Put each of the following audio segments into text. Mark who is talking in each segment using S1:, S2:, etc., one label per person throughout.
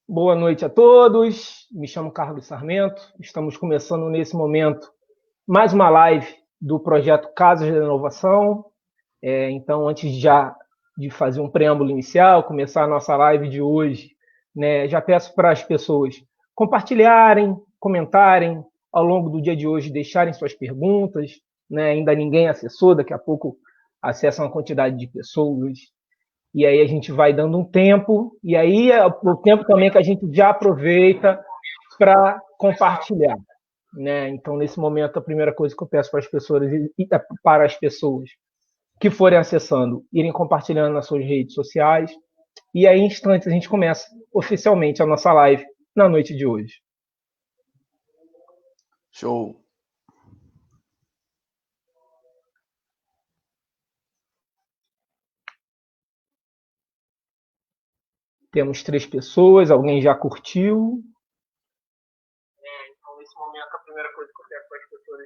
S1: Boa noite a todos, me chamo Carlos Sarmento, estamos começando nesse momento mais uma live do projeto Casas da Inovação. Então, antes de fazer um preâmbulo inicial, começar a nossa live de hoje, né, já peço para as pessoas compartilharem, comentarem ao longo do dia de hoje, deixarem suas perguntas, né, ainda ninguém acessou, daqui a pouco acessa uma quantidade de pessoas. E aí a gente vai dando um tempo, e aí é o tempo também que a gente já aproveita para compartilhar. Né? Então, nesse momento, a primeira coisa que eu peço para as pessoas que forem acessando, irem compartilhando nas suas redes sociais, e aí, em instantes, a gente começa oficialmente a nossa live na noite de hoje.
S2: Show!
S1: Temos 3 pessoas, alguém já curtiu. Então, nesse momento, a primeira coisa que eu peço para as pessoas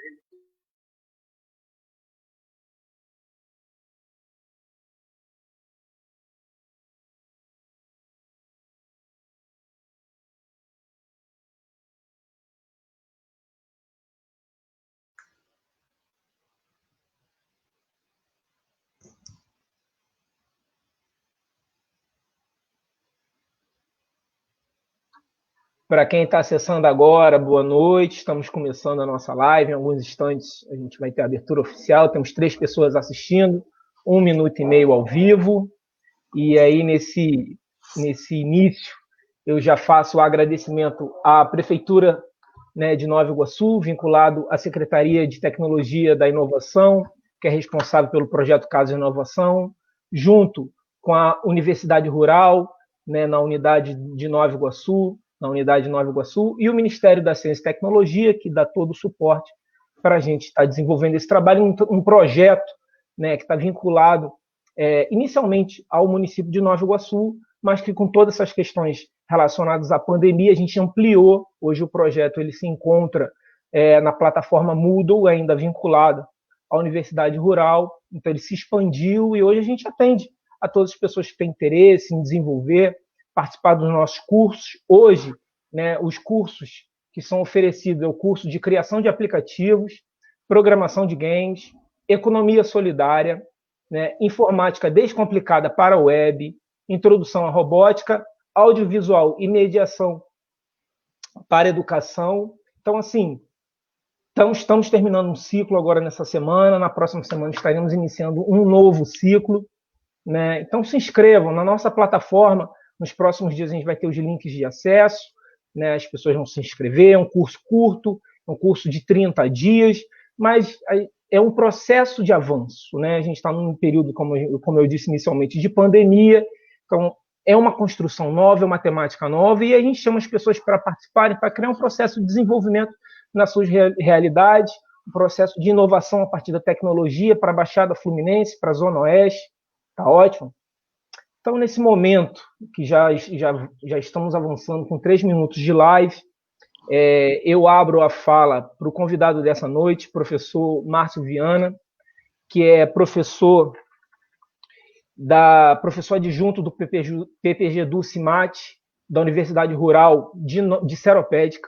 S1: Para quem está acessando agora, boa noite. Estamos começando a nossa live. Em alguns instantes a gente vai ter a abertura oficial. Temos 3 pessoas assistindo, 1 minuto e meio ao vivo. E aí, nesse início, eu já faço o agradecimento à Prefeitura, né, de Nova Iguaçu, vinculado à Secretaria de Tecnologia da Inovação, que é responsável pelo projeto Casa de Inovação, junto com a Universidade Rural, né, na unidade de Nova Iguaçu, e o Ministério da Ciência e Tecnologia, que dá todo o suporte para a gente estar desenvolvendo esse trabalho, um projeto, né, que está vinculado inicialmente ao município de Nova Iguaçu, mas que com todas essas questões relacionadas à pandemia, a gente ampliou. Hoje o projeto ele se encontra na plataforma Moodle, ainda vinculado à Universidade Rural, então ele se expandiu e hoje a gente atende a todas as pessoas que têm interesse em desenvolver, participar dos nossos cursos. Hoje, né, os cursos que são oferecidos é o curso de criação de aplicativos, programação de games, economia solidária, né, informática descomplicada para a web, introdução à robótica, audiovisual e mediação para a educação. Então, assim, estamos terminando um ciclo agora nessa semana, na próxima semana estaremos iniciando um novo ciclo, né? Então, se inscrevam na nossa plataforma. Nos próximos dias a gente vai ter os links de acesso, né? As pessoas vão se inscrever. É um curso curto, é um curso de 30 dias, mas é um processo de avanço, né? A gente está num período, como eu disse inicialmente, de pandemia, então é uma construção nova, é uma temática nova, e a gente chama as pessoas para participarem, para criar um processo de desenvolvimento nas suas realidades, um processo de inovação a partir da tecnologia para a Baixada Fluminense, para a Zona Oeste. Tá ótimo? Então, nesse momento, que já estamos avançando com 3 minutos de live, eu abro a fala para o convidado dessa noite, professor Márcio Viana, que é professor adjunto do PPG do CIMAT, da Universidade Rural de Seropédica,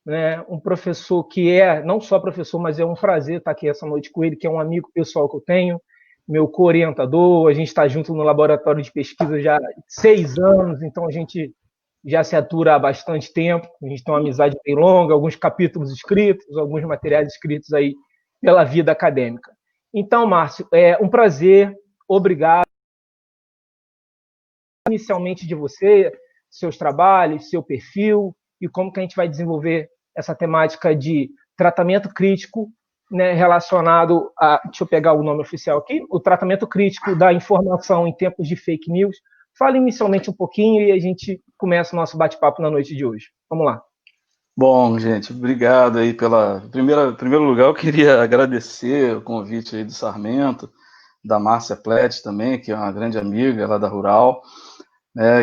S1: né? Um professor que não só professor, mas é um prazer estar aqui essa noite com ele, que é um amigo pessoal que eu tenho, meu co-orientador. A gente está junto no laboratório de pesquisa já há 6 anos, então a gente já se atura há bastante tempo, a gente tem uma amizade bem longa, alguns capítulos escritos, alguns materiais escritos aí pela vida acadêmica. Então, Márcio, é um prazer, obrigado inicialmente de você, seus trabalhos, seu perfil, e como que a gente vai desenvolver essa temática de tratamento crítico, né, relacionado a, deixa eu pegar o nome oficial aqui, o tratamento crítico da informação em tempos de fake news. Fala inicialmente um pouquinho e a gente começa o nosso bate-papo na noite de hoje. Vamos lá.
S2: Bom, gente, obrigado aí em primeiro lugar, eu queria agradecer o convite aí do Sarmento, da Márcia Plett também, que é uma grande amiga lá da Rural.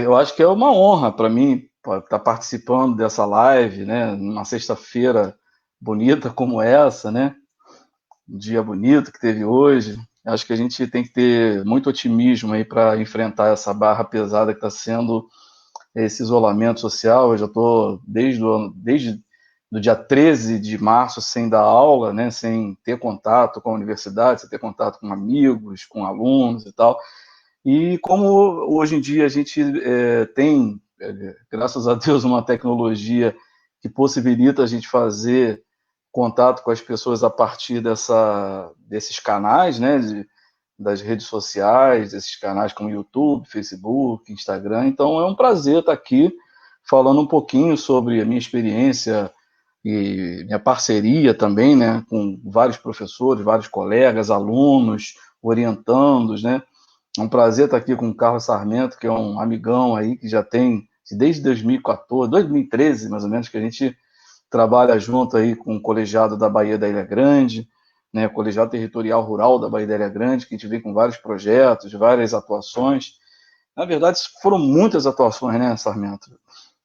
S2: Eu acho que é uma honra para mim estar participando dessa live, né, numa sexta-feira bonita como essa, né, um dia bonito que teve hoje. Acho que a gente tem que ter muito otimismo aí para enfrentar essa barra pesada que está sendo esse isolamento social. Eu já estou desde do dia 13 de março sem dar aula, né, sem ter contato com a universidade, sem ter contato com amigos, com alunos e tal. E como hoje em dia a gente tem, graças a Deus, uma tecnologia que possibilita a gente fazer contato com as pessoas a partir desses canais, né, das redes sociais, desses canais como YouTube, Facebook, Instagram. Então é um prazer estar aqui falando um pouquinho sobre a minha experiência e minha parceria também, né, com vários professores, vários colegas, alunos, orientandos, né. É um prazer estar aqui com o Carlos Sarmento, que é um amigão aí, que já tem desde 2014, 2013, mais ou menos, que a gente trabalha junto aí com o colegiado da Baía da Ilha Grande, né, o colegiado territorial rural da Baía da Ilha Grande, que a gente vem com vários projetos, várias atuações. Na verdade, foram muitas atuações, né, Sarmento?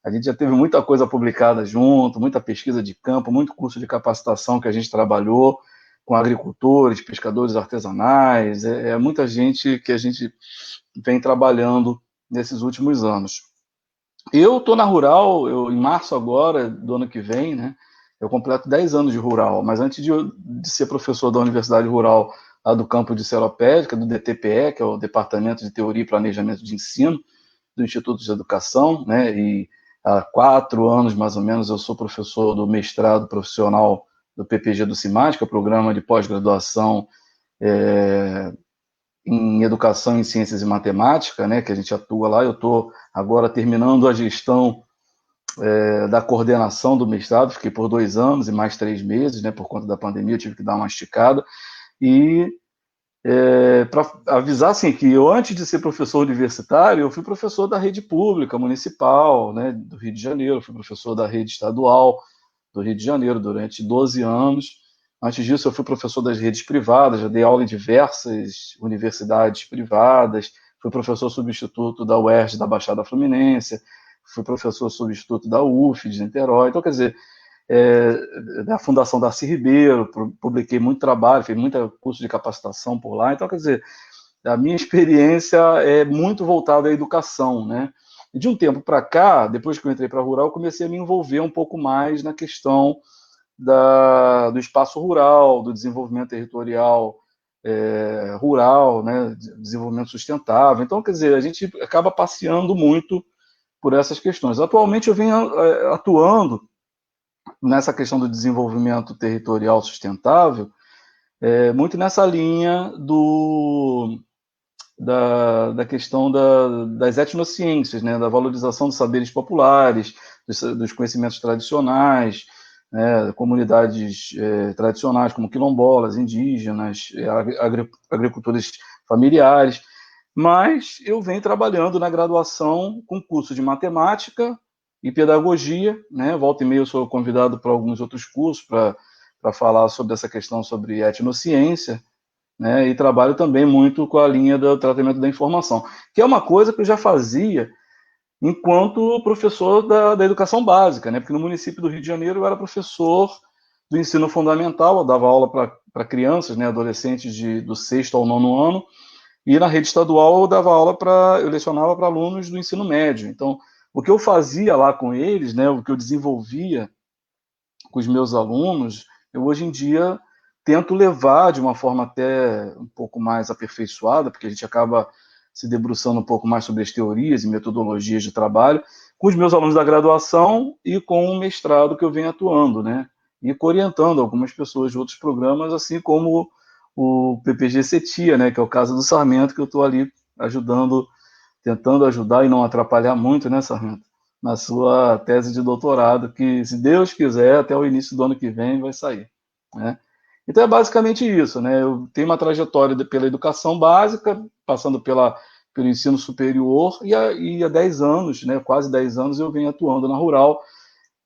S2: A gente já teve muita coisa publicada junto, muita pesquisa de campo, muito curso de capacitação que a gente trabalhou com agricultores, pescadores artesanais, muita gente que a gente vem trabalhando nesses últimos anos. Eu estou na Rural, em março agora, do ano que vem, né, eu completo 10 anos de Rural, mas antes de ser professor da Universidade Rural, lá do campo de Seropédica, do DTPE, que é o Departamento de Teoria e Planejamento de Ensino, do Instituto de Educação, né, e há 4 anos, mais ou menos, eu sou professor do mestrado profissional do PPG do CIMAS, que é o Programa de Pós-Graduação em Educação em Ciências e Matemática, né, que a gente atua lá. Eu estou agora terminando a gestão da coordenação do mestrado, fiquei por 2 anos e mais 3 meses, né, por conta da pandemia, eu tive que dar uma esticada. E para avisar assim, que eu, antes de ser professor universitário, eu fui professor da rede pública, municipal, né, do Rio de Janeiro, fui professor da rede estadual do Rio de Janeiro durante 12 anos. Antes disso, eu fui professor das redes privadas, já dei aula em diversas universidades privadas, fui professor substituto da UERJ da Baixada Fluminense, fui professor substituto da UF de Niterói. Então, quer dizer, da Fundação Darcy Ribeiro, publiquei muito trabalho, fiz muito curso de capacitação por lá. Então, quer dizer, a minha experiência é muito voltada à educação, né? E de um tempo para cá, depois que eu entrei para a Rural, eu comecei a me envolver um pouco mais na questão do espaço rural, do desenvolvimento territorial rural, né? Desenvolvimento sustentável. Então, quer dizer, a gente acaba passeando muito por essas questões. Atualmente eu venho atuando nessa questão do desenvolvimento territorial sustentável, muito nessa linha da questão das etnociências, né, da valorização dos saberes populares, dos conhecimentos tradicionais, né, comunidades tradicionais como quilombolas, indígenas, agricultores familiares. Mas eu venho trabalhando na graduação com curso de matemática e pedagogia, né? Volta e meia eu sou convidado para alguns outros cursos para falar sobre essa questão sobre etnociência, né? E trabalho também muito com a linha do tratamento da informação, que é uma coisa que eu já fazia enquanto professor da educação básica, né? Porque no município do Rio de Janeiro eu era professor do ensino fundamental, eu dava aula para crianças, né, adolescentes do 6º ao 9º ano, e na rede estadual eu lecionava para alunos do ensino médio. Então, o que eu fazia lá com eles, né, o que eu desenvolvia com os meus alunos, eu hoje em dia tento levar de uma forma até um pouco mais aperfeiçoada, porque a gente acaba se debruçando um pouco mais sobre as teorias e metodologias de trabalho, com os meus alunos da graduação e com o mestrado que eu venho atuando, né? E orientando algumas pessoas de outros programas, assim como o PPG CETIA, né, que é o caso do Sarmento, que eu estou ali tentando ajudar e não atrapalhar muito, né, Sarmento, na sua tese de doutorado, que, se Deus quiser, até o início do ano que vem vai sair, né? Então é basicamente isso, né? Eu tenho uma trajetória pela educação básica, passando pelo ensino superior, e há 10 anos, né, quase 10 anos, eu venho atuando na Rural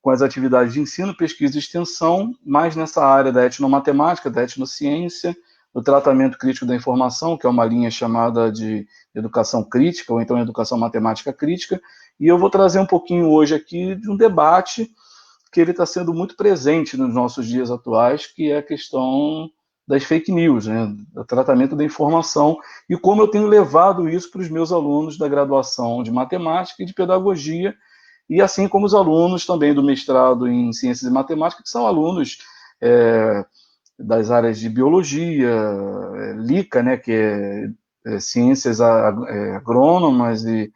S2: com as atividades de ensino, pesquisa e extensão, mais nessa área da etnomatemática, da etnociência, do tratamento crítico da informação, que é uma linha chamada de educação crítica, ou então educação matemática crítica, e eu vou trazer um pouquinho hoje aqui de um debate que ele está sendo muito presente nos nossos dias atuais, que é a questão das fake news, né, do tratamento da informação, e como eu tenho levado isso para os meus alunos da graduação de matemática e de pedagogia, e assim como os alunos também do mestrado em ciências e matemática, que são alunos das áreas de biologia, LICA, né, que é ciências agrônomas e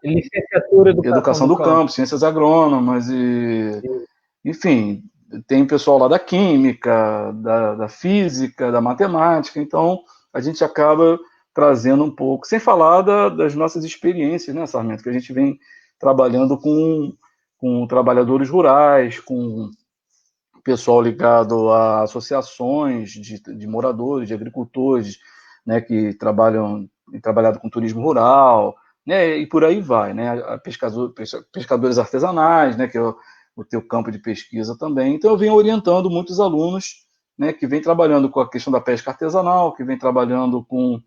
S1: licenciatura
S2: educação do campo, ciências agrônomas e, enfim, tem pessoal lá da química, da física, da matemática, então a gente acaba trazendo um pouco, sem falar das nossas experiências, né, Sarmento, que a gente vem trabalhando com trabalhadores rurais, com pessoal ligado a associações de moradores, de agricultores, né, que trabalhado com turismo rural, né, e por aí vai, né, pescadores artesanais, né, que é o teu campo de pesquisa também. Então eu venho orientando muitos alunos, né, que vem trabalhando com a questão da pesca artesanal, que vem trabalhando com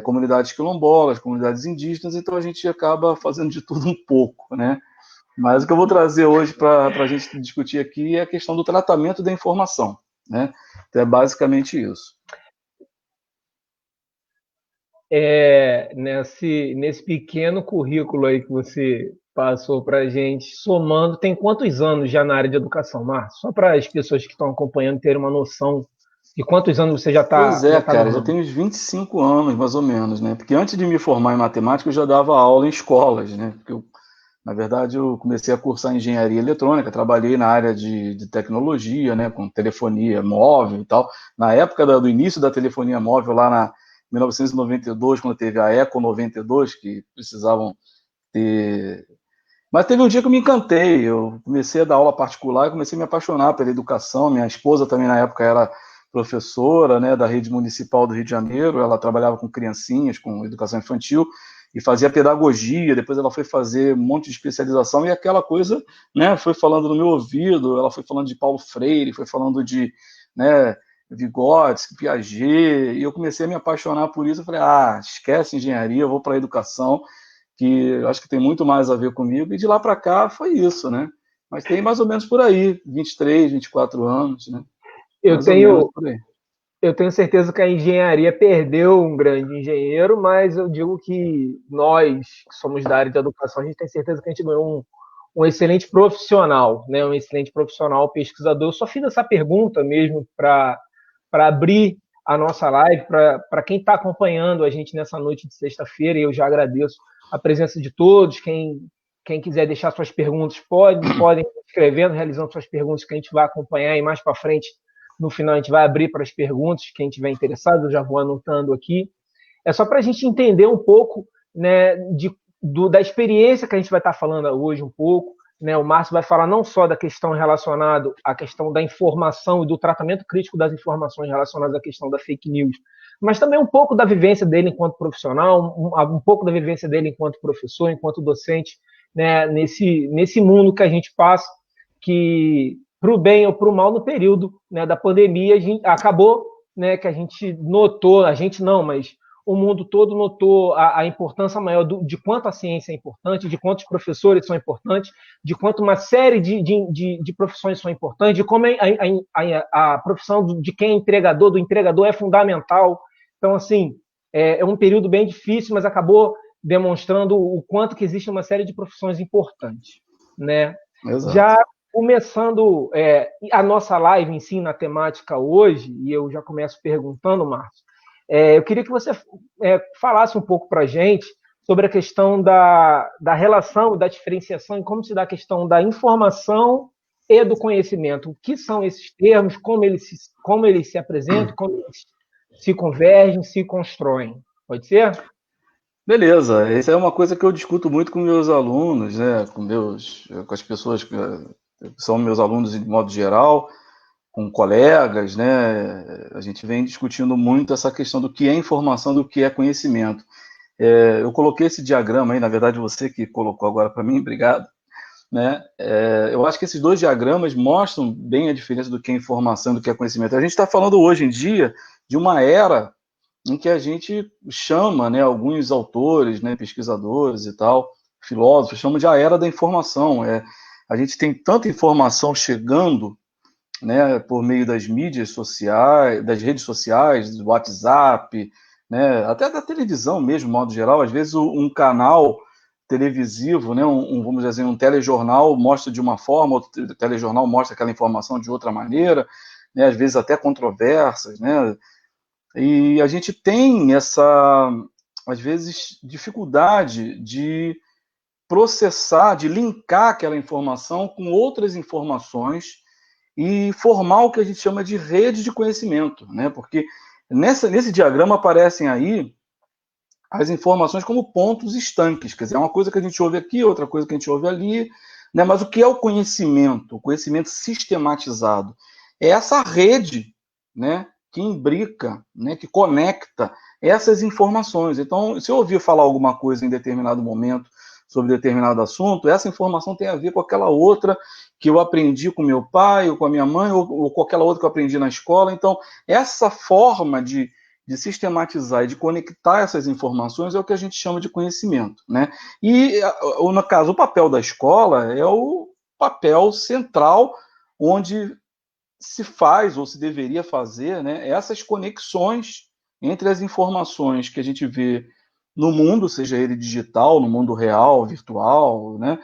S2: comunidades quilombolas, comunidades indígenas, então a gente acaba fazendo de tudo um pouco, né. Mas o que eu vou trazer hoje para a gente discutir aqui é a questão do tratamento da informação, né? Então é basicamente isso.
S1: Nesse pequeno currículo aí que você passou para a gente, somando, tem quantos anos já na área de educação, Márcio? Só para as pessoas que estão acompanhando terem uma noção de quantos anos você já está
S2: Pois é,
S1: no
S2: cara, já
S1: ramo.
S2: tenho uns 25 anos, mais ou menos, né? Porque antes de me formar em matemática, eu já dava aula em escolas, né? Porque na verdade, eu comecei a cursar engenharia eletrônica, trabalhei na área de tecnologia, né, com telefonia móvel e tal. Na época do início da telefonia móvel, lá na 1992, quando teve a Eco 92, que precisavam ter... Mas teve um dia que eu me encantei, eu comecei a dar aula particular e comecei a me apaixonar pela educação. Minha esposa também, na época, era professora, né, da rede municipal do Rio de Janeiro, ela trabalhava com criancinhas, com educação infantil, e fazia pedagogia, depois ela foi fazer um monte de especialização, e aquela coisa, né, foi falando no meu ouvido, ela foi falando de Paulo Freire, foi falando de, né, Vygotsky, Piaget, e eu comecei a me apaixonar por isso. Eu falei, esquece engenharia, eu vou para a educação, que eu acho que tem muito mais a ver comigo, e de lá para cá foi isso, né? Mas tem mais ou menos por aí, 23, 24 anos, né?
S1: Eu
S2: Mais ou menos
S1: tenho,
S2: por aí.
S1: eu tenho certeza que a engenharia perdeu um grande engenheiro, mas eu digo que nós, que somos da área de educação, a gente tem certeza que a gente ganhou um excelente profissional, né? Um excelente profissional pesquisador. Eu só fiz essa pergunta mesmo para abrir a nossa live, para quem está acompanhando a gente nessa noite de sexta-feira, e eu já agradeço a presença de todos. Quem quiser deixar suas perguntas, podem escrevendo, realizando suas perguntas, que a gente vai acompanhar, e mais para frente, no final, a gente vai abrir para as perguntas, quem tiver interessado, eu já vou anotando aqui. É só para a gente entender um pouco, né, da experiência que a gente vai estar falando hoje um pouco, né? O Márcio vai falar não só da questão relacionada à questão da informação e do tratamento crítico das informações relacionadas à questão da fake news, mas também um pouco da vivência dele enquanto profissional, um pouco da vivência dele enquanto professor, enquanto docente, né, nesse mundo que a gente passa, que para o bem ou para o mal, no período, né, da pandemia, acabou, né, que a gente notou, a gente não, mas o mundo todo notou a importância maior de quanto a ciência é importante, de quantos professores são importantes, de quanto uma série de profissões são importantes, de como a profissão de quem é entregador, do entregador, é fundamental. Então, assim, é um período bem difícil, mas acabou demonstrando o quanto que existe uma série de profissões importantes, né?
S2: Exato.
S1: Já começando a nossa live em si, na temática hoje, e eu já começo perguntando, Márcio, eu queria que você falasse um pouco para a gente sobre a questão da relação, da diferenciação e como se dá a questão da informação e do conhecimento. O que são esses termos, como eles se apresentam, como eles se convergem, se constroem. Pode ser?
S2: Beleza, essa é uma coisa que eu discuto muito com meus alunos, né, com as pessoas que são meus alunos de modo geral, com colegas, né, a gente vem discutindo muito essa questão do que é informação, do que é conhecimento. Eu coloquei esse diagrama aí, na verdade você que colocou agora para mim, obrigado, né, eu acho que esses dois diagramas mostram bem a diferença do que é informação e do que é conhecimento. A gente está falando hoje em dia de uma era em que a gente chama, né, alguns autores, né, pesquisadores e tal, filósofos, chamam de a era da informação. A gente tem tanta informação chegando né, por meio das mídias sociais, das redes sociais, do WhatsApp, né, até da televisão mesmo, de modo geral. Às vezes um canal televisivo, né, vamos dizer assim, um telejornal mostra de uma forma, outro telejornal mostra aquela informação de outra maneira, né, às vezes até controversas, né, e a gente tem essa, às vezes, dificuldade de processar, de linkar aquela informação com outras informações e formar o que a gente chama de rede de conhecimento, né? Porque nesse diagrama aparecem aí as informações como pontos estanques, quer dizer, é uma coisa que a gente ouve aqui, outra coisa que a gente ouve ali, né? Mas o que é o conhecimento? O conhecimento sistematizado é essa rede, né? Que imbrica, né? Que conecta essas informações. Então, se eu ouvir falar alguma coisa em determinado momento sobre determinado assunto, essa informação tem a ver com aquela outra que eu aprendi com meu pai, ou com a minha mãe, ou com aquela outra que eu aprendi na escola. Então, essa forma de sistematizar e de conectar essas informações é o que a gente chama de conhecimento, né? E, no caso, o papel da escola é o papel central onde se faz ou se deveria fazer, né, essas conexões entre as informações que a gente vê no mundo, seja ele digital, no mundo real, virtual, né,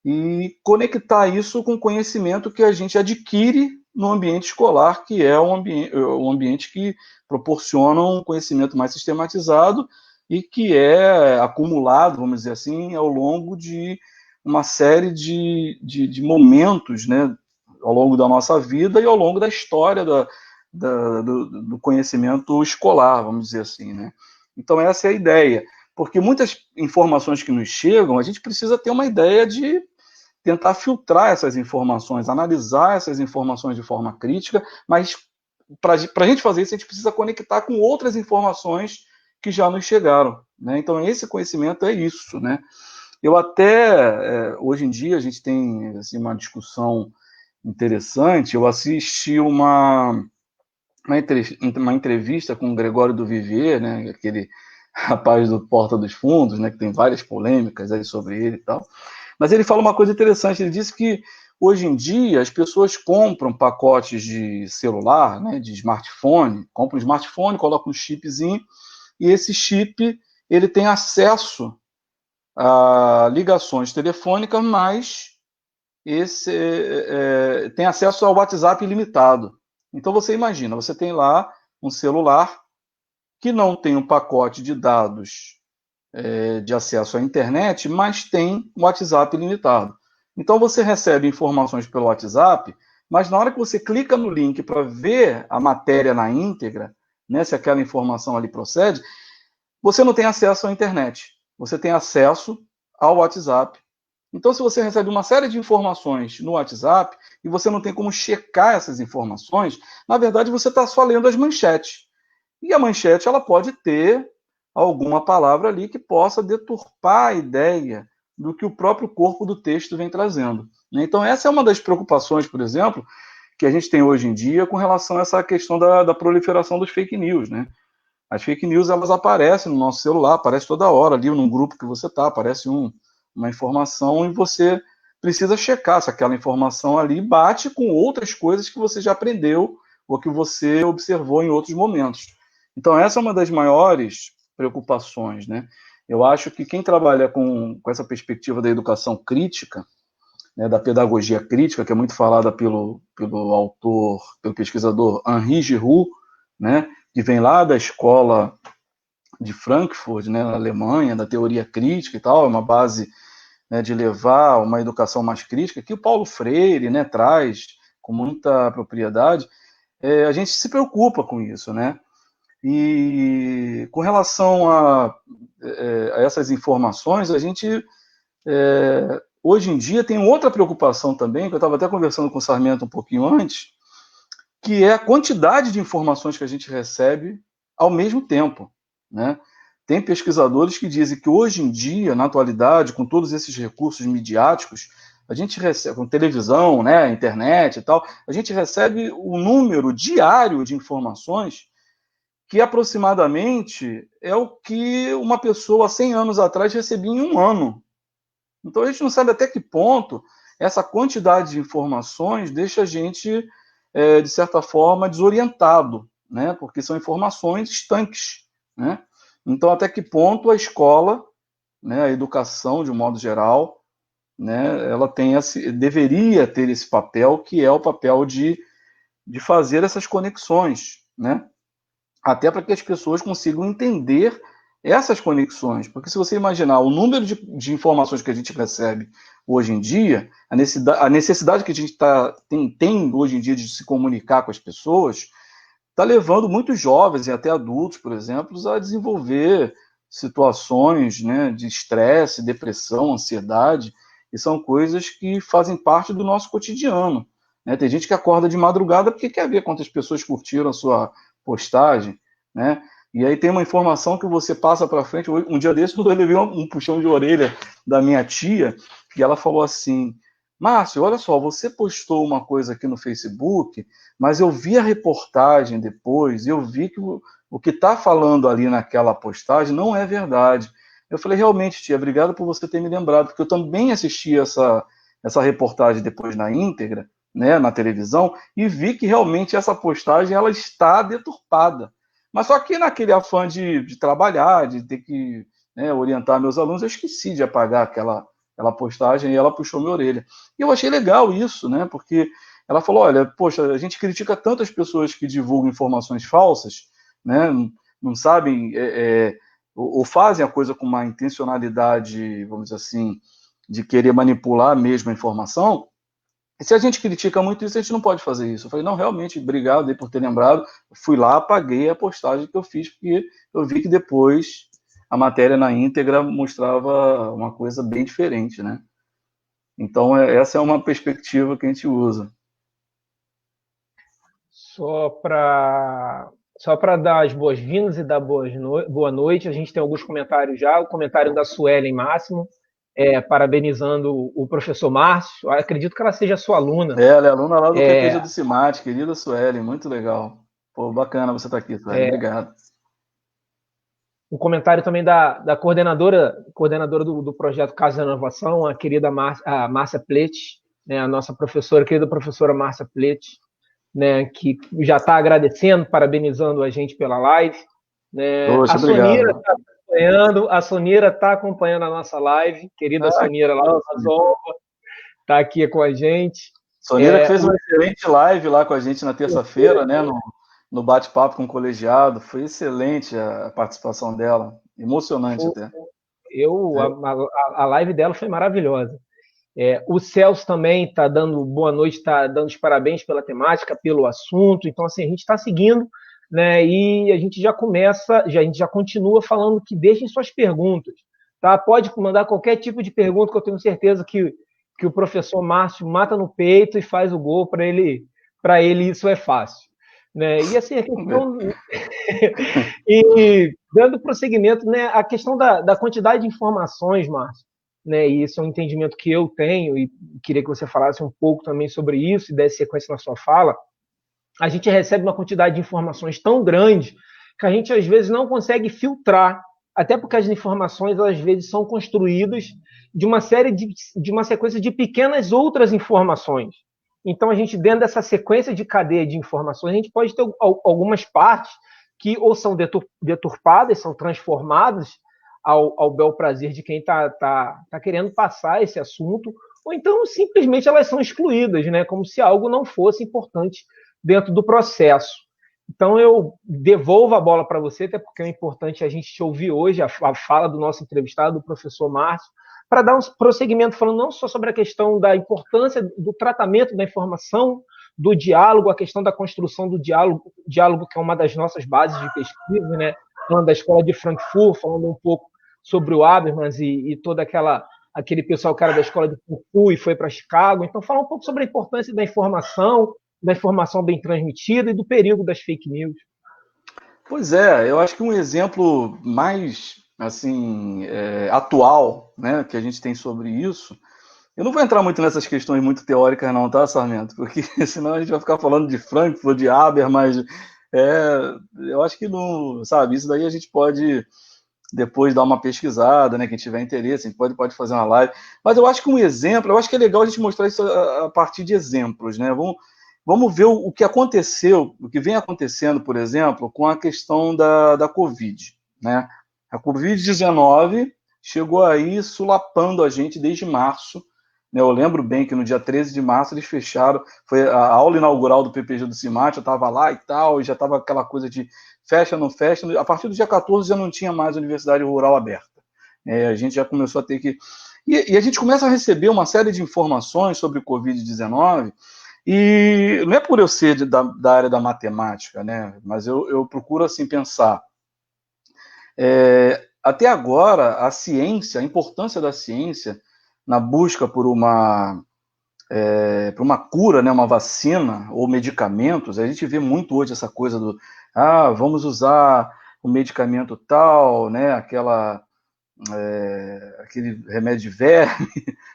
S2: e conectar isso com o conhecimento que a gente adquire no ambiente escolar, que é um ambiente que proporciona um conhecimento mais sistematizado e que é acumulado, vamos dizer assim, ao longo de uma série de momentos, né, ao longo da nossa vida e ao longo da história do conhecimento escolar, vamos dizer assim, né? Então essa é a ideia, porque muitas informações que nos chegam, a gente precisa ter uma ideia de tentar filtrar essas informações, analisar essas informações de forma crítica, mas para a gente fazer isso, a gente precisa conectar com outras informações que já nos chegaram, né? Então, esse conhecimento é isso, né? Eu até, hoje em dia, a gente tem assim, uma discussão interessante. Eu assisti uma entrevista com o Gregório do Vivier, né? Aquele rapaz do Porta dos Fundos, né? Que tem várias polêmicas aí sobre ele e tal. Mas ele fala uma coisa interessante, ele disse que hoje em dia as pessoas compram pacotes de celular, né, de smartphone, compram um smartphone, colocam um chipzinho, e esse chip ele tem acesso a ligações telefônicas, mas tem acesso ao WhatsApp ilimitado. Então você imagina, você tem lá um celular que não tem um pacote de dados de acesso à internet, mas tem um WhatsApp ilimitado. Então você recebe informações pelo WhatsApp, mas na hora que você clica no link para ver a matéria na íntegra, né, se aquela informação ali procede, você não tem acesso à internet. Você tem acesso ao WhatsApp. Então, se você recebe uma série de informações no WhatsApp e você não tem como checar essas informações, na verdade você está só lendo as manchetes. E a manchete ela pode ter alguma palavra ali que possa deturpar a ideia do que o próprio corpo do texto vem trazendo. Então, essa é uma das preocupações, por exemplo, que a gente tem hoje em dia com relação a essa questão da proliferação dos fake news, né? As fake news, elas aparecem no nosso celular, aparece toda hora ali, num grupo que você está, aparece uma informação e você precisa checar se aquela informação ali bate com outras coisas que você já aprendeu ou que você observou em outros momentos. Então, essa é uma das maiores preocupações, né? Eu acho que quem trabalha com essa perspectiva da educação crítica, né, da pedagogia crítica, que é muito falada pelo autor, pelo pesquisador Henri Giroux, né, que vem lá da escola de Frankfurt, né, na Alemanha, da teoria crítica e tal, é uma base, né, de levar uma educação mais crítica, que o Paulo Freire, né, traz com muita propriedade. A gente se preocupa com isso, né? E com relação a essas informações, a gente hoje em dia tem outra preocupação também, que eu estava até conversando com o Sarmento um pouquinho antes, que é a quantidade de informações que a gente recebe ao mesmo tempo, né? Tem pesquisadores que dizem que hoje em dia, na atualidade, com todos esses recursos midiáticos, a gente recebe, com televisão, né, internet e tal, a gente recebe um número diário de informações que aproximadamente é o que uma pessoa 100 anos atrás recebia em um ano. Então a gente não sabe até que ponto essa quantidade de informações deixa a gente de certa forma, desorientado, né? Porque são informações estanques, né? Então, até que ponto a escola, né, a educação, de um modo geral, né, ela deveria ter esse papel, que é o papel de fazer essas conexões, né? Até para que as pessoas consigam entender essas conexões. Porque se você imaginar o número de informações que a gente recebe hoje em dia, a necessidade que a gente tem hoje em dia de se comunicar com as pessoas, está levando muitos jovens e até adultos, por exemplo, a desenvolver situações, né, de estresse, depressão, ansiedade, e são coisas que fazem parte do nosso cotidiano, né? Tem gente que acorda de madrugada porque quer ver quantas pessoas curtiram a sua postagem, né? E aí tem uma informação que você passa para frente. Um dia desse eu levei um puxão de orelha da minha tia, que ela falou assim: Márcio, olha só, você postou uma coisa aqui no Facebook, mas eu vi a reportagem depois, e eu vi que o que está falando ali naquela postagem não é verdade. Eu falei, realmente, tia, obrigado por você ter me lembrado, porque eu também assisti essa reportagem depois na íntegra, né, na televisão, e vi que realmente essa postagem ela está deturpada. Mas só que naquele afã de trabalhar, de ter que, né, orientar meus alunos, eu esqueci de apagar aquela postagem e ela puxou minha orelha. E eu achei legal isso, né, porque ela falou, olha, poxa, a gente critica tantas pessoas que divulgam informações falsas, né, não sabem, ou fazem a coisa com uma intencionalidade, vamos dizer assim, de querer manipular mesmo a informação. E se a gente critica muito isso, a gente não pode fazer isso. Eu falei, não, realmente, obrigado aí por ter lembrado. Fui lá, apaguei a postagem que eu fiz, porque eu vi que depois a matéria na íntegra mostrava uma coisa bem diferente, né? Então, essa é uma perspectiva que a gente usa.
S1: Só para dar as boas-vindas e dar boa noite, a gente tem alguns comentários já. O comentário da Suelen Máximo, parabenizando o professor Márcio. Acredito que ela seja sua aluna.
S2: Ela é aluna lá do QPG do CIMAT, querida Suelen, muito legal. Pô, bacana você estar aqui, Suelen, obrigado.
S1: O comentário também da coordenadora do projeto Casa da Inovação, a querida Márcia Plete, né, a nossa professora, querida professora Márcia Plete, né, que já está agradecendo, parabenizando a gente pela live. Né?
S2: Poxa,
S1: A Sonira está acompanhando a nossa live, querida Sonira lá do Azova, está aqui com a gente.
S2: Sonira que fez uma excelente live lá com a gente na terça-feira, né, no bate-papo com o colegiado. Foi excelente a participação dela, emocionante até.
S1: A live dela foi maravilhosa. O Celso também está dando boa noite, está dando os parabéns pela temática, pelo assunto. Então, assim, a gente está seguindo, né? E a gente já começa, a gente já continua falando que deixem suas perguntas, tá? Pode mandar qualquer tipo de pergunta, que eu tenho certeza que o professor Márcio mata no peito e faz o gol para ele. Para ele isso é fácil, né? E assim, a questão e dando prosseguimento, né? A questão da quantidade de informações, Márcio. Né, e isso é um entendimento que eu tenho, e queria que você falasse um pouco também sobre isso e desse sequência na sua fala. A gente recebe uma quantidade de informações tão grande que a gente, às vezes, não consegue filtrar, até porque as informações, às vezes, são construídas de uma sequência de pequenas outras informações. Então, a gente, dentro dessa sequência de cadeia de informações, a gente pode ter algumas partes que ou são deturpadas, são transformadas ao bel prazer de quem está querendo passar esse assunto, ou então simplesmente elas são excluídas, né? Como se algo não fosse importante dentro do processo. Então eu devolvo a bola para você, até porque é importante a gente te ouvir hoje, a fala do nosso entrevistado, do professor Márcio, para dar um prosseguimento falando não só sobre a questão da importância do tratamento da informação, do diálogo, a questão da construção do diálogo que é uma das nossas bases de pesquisa, né? Falando da escola de Frankfurt, falando um pouco sobre o Habermas e todo aquele pessoal que era da escola de Kung Fu e foi para Chicago. Então, fala um pouco sobre a importância da informação bem transmitida e do perigo das fake news.
S2: Pois é, eu acho que um exemplo mais assim atual, né, que a gente tem sobre isso. Eu não vou entrar muito nessas questões muito teóricas não, tá, Sarmento? Porque senão a gente vai ficar falando de Frankfurt, de Habermas. Eu acho que não, sabe, isso daí a gente pode depois dar uma pesquisada, né? Quem tiver interesse, a gente pode fazer uma live. Mas eu acho que um exemplo, eu acho que é legal a gente mostrar isso a partir de exemplos, né? vamos ver o que aconteceu, o que vem acontecendo, por exemplo, com a questão da Covid, né? A Covid-19 chegou aí sulapando a gente desde março, né? Eu lembro bem que no dia 13 de março eles fecharam, foi a aula inaugural do PPG do CIMAT, eu estava lá e tal, e já estava aquela coisa de fecha, não fecha. A partir do dia 14 já não tinha mais universidade rural aberta. A gente já começou a ter que... E a gente começa a receber uma série de informações sobre o Covid-19, e não é por eu ser da área da matemática, né? Mas eu procuro assim pensar. Até agora, a ciência, a importância da ciência na busca por uma cura, né, uma vacina ou medicamentos, a gente vê muito hoje essa coisa do vamos usar o medicamento tal, né, aquele remédio de verme,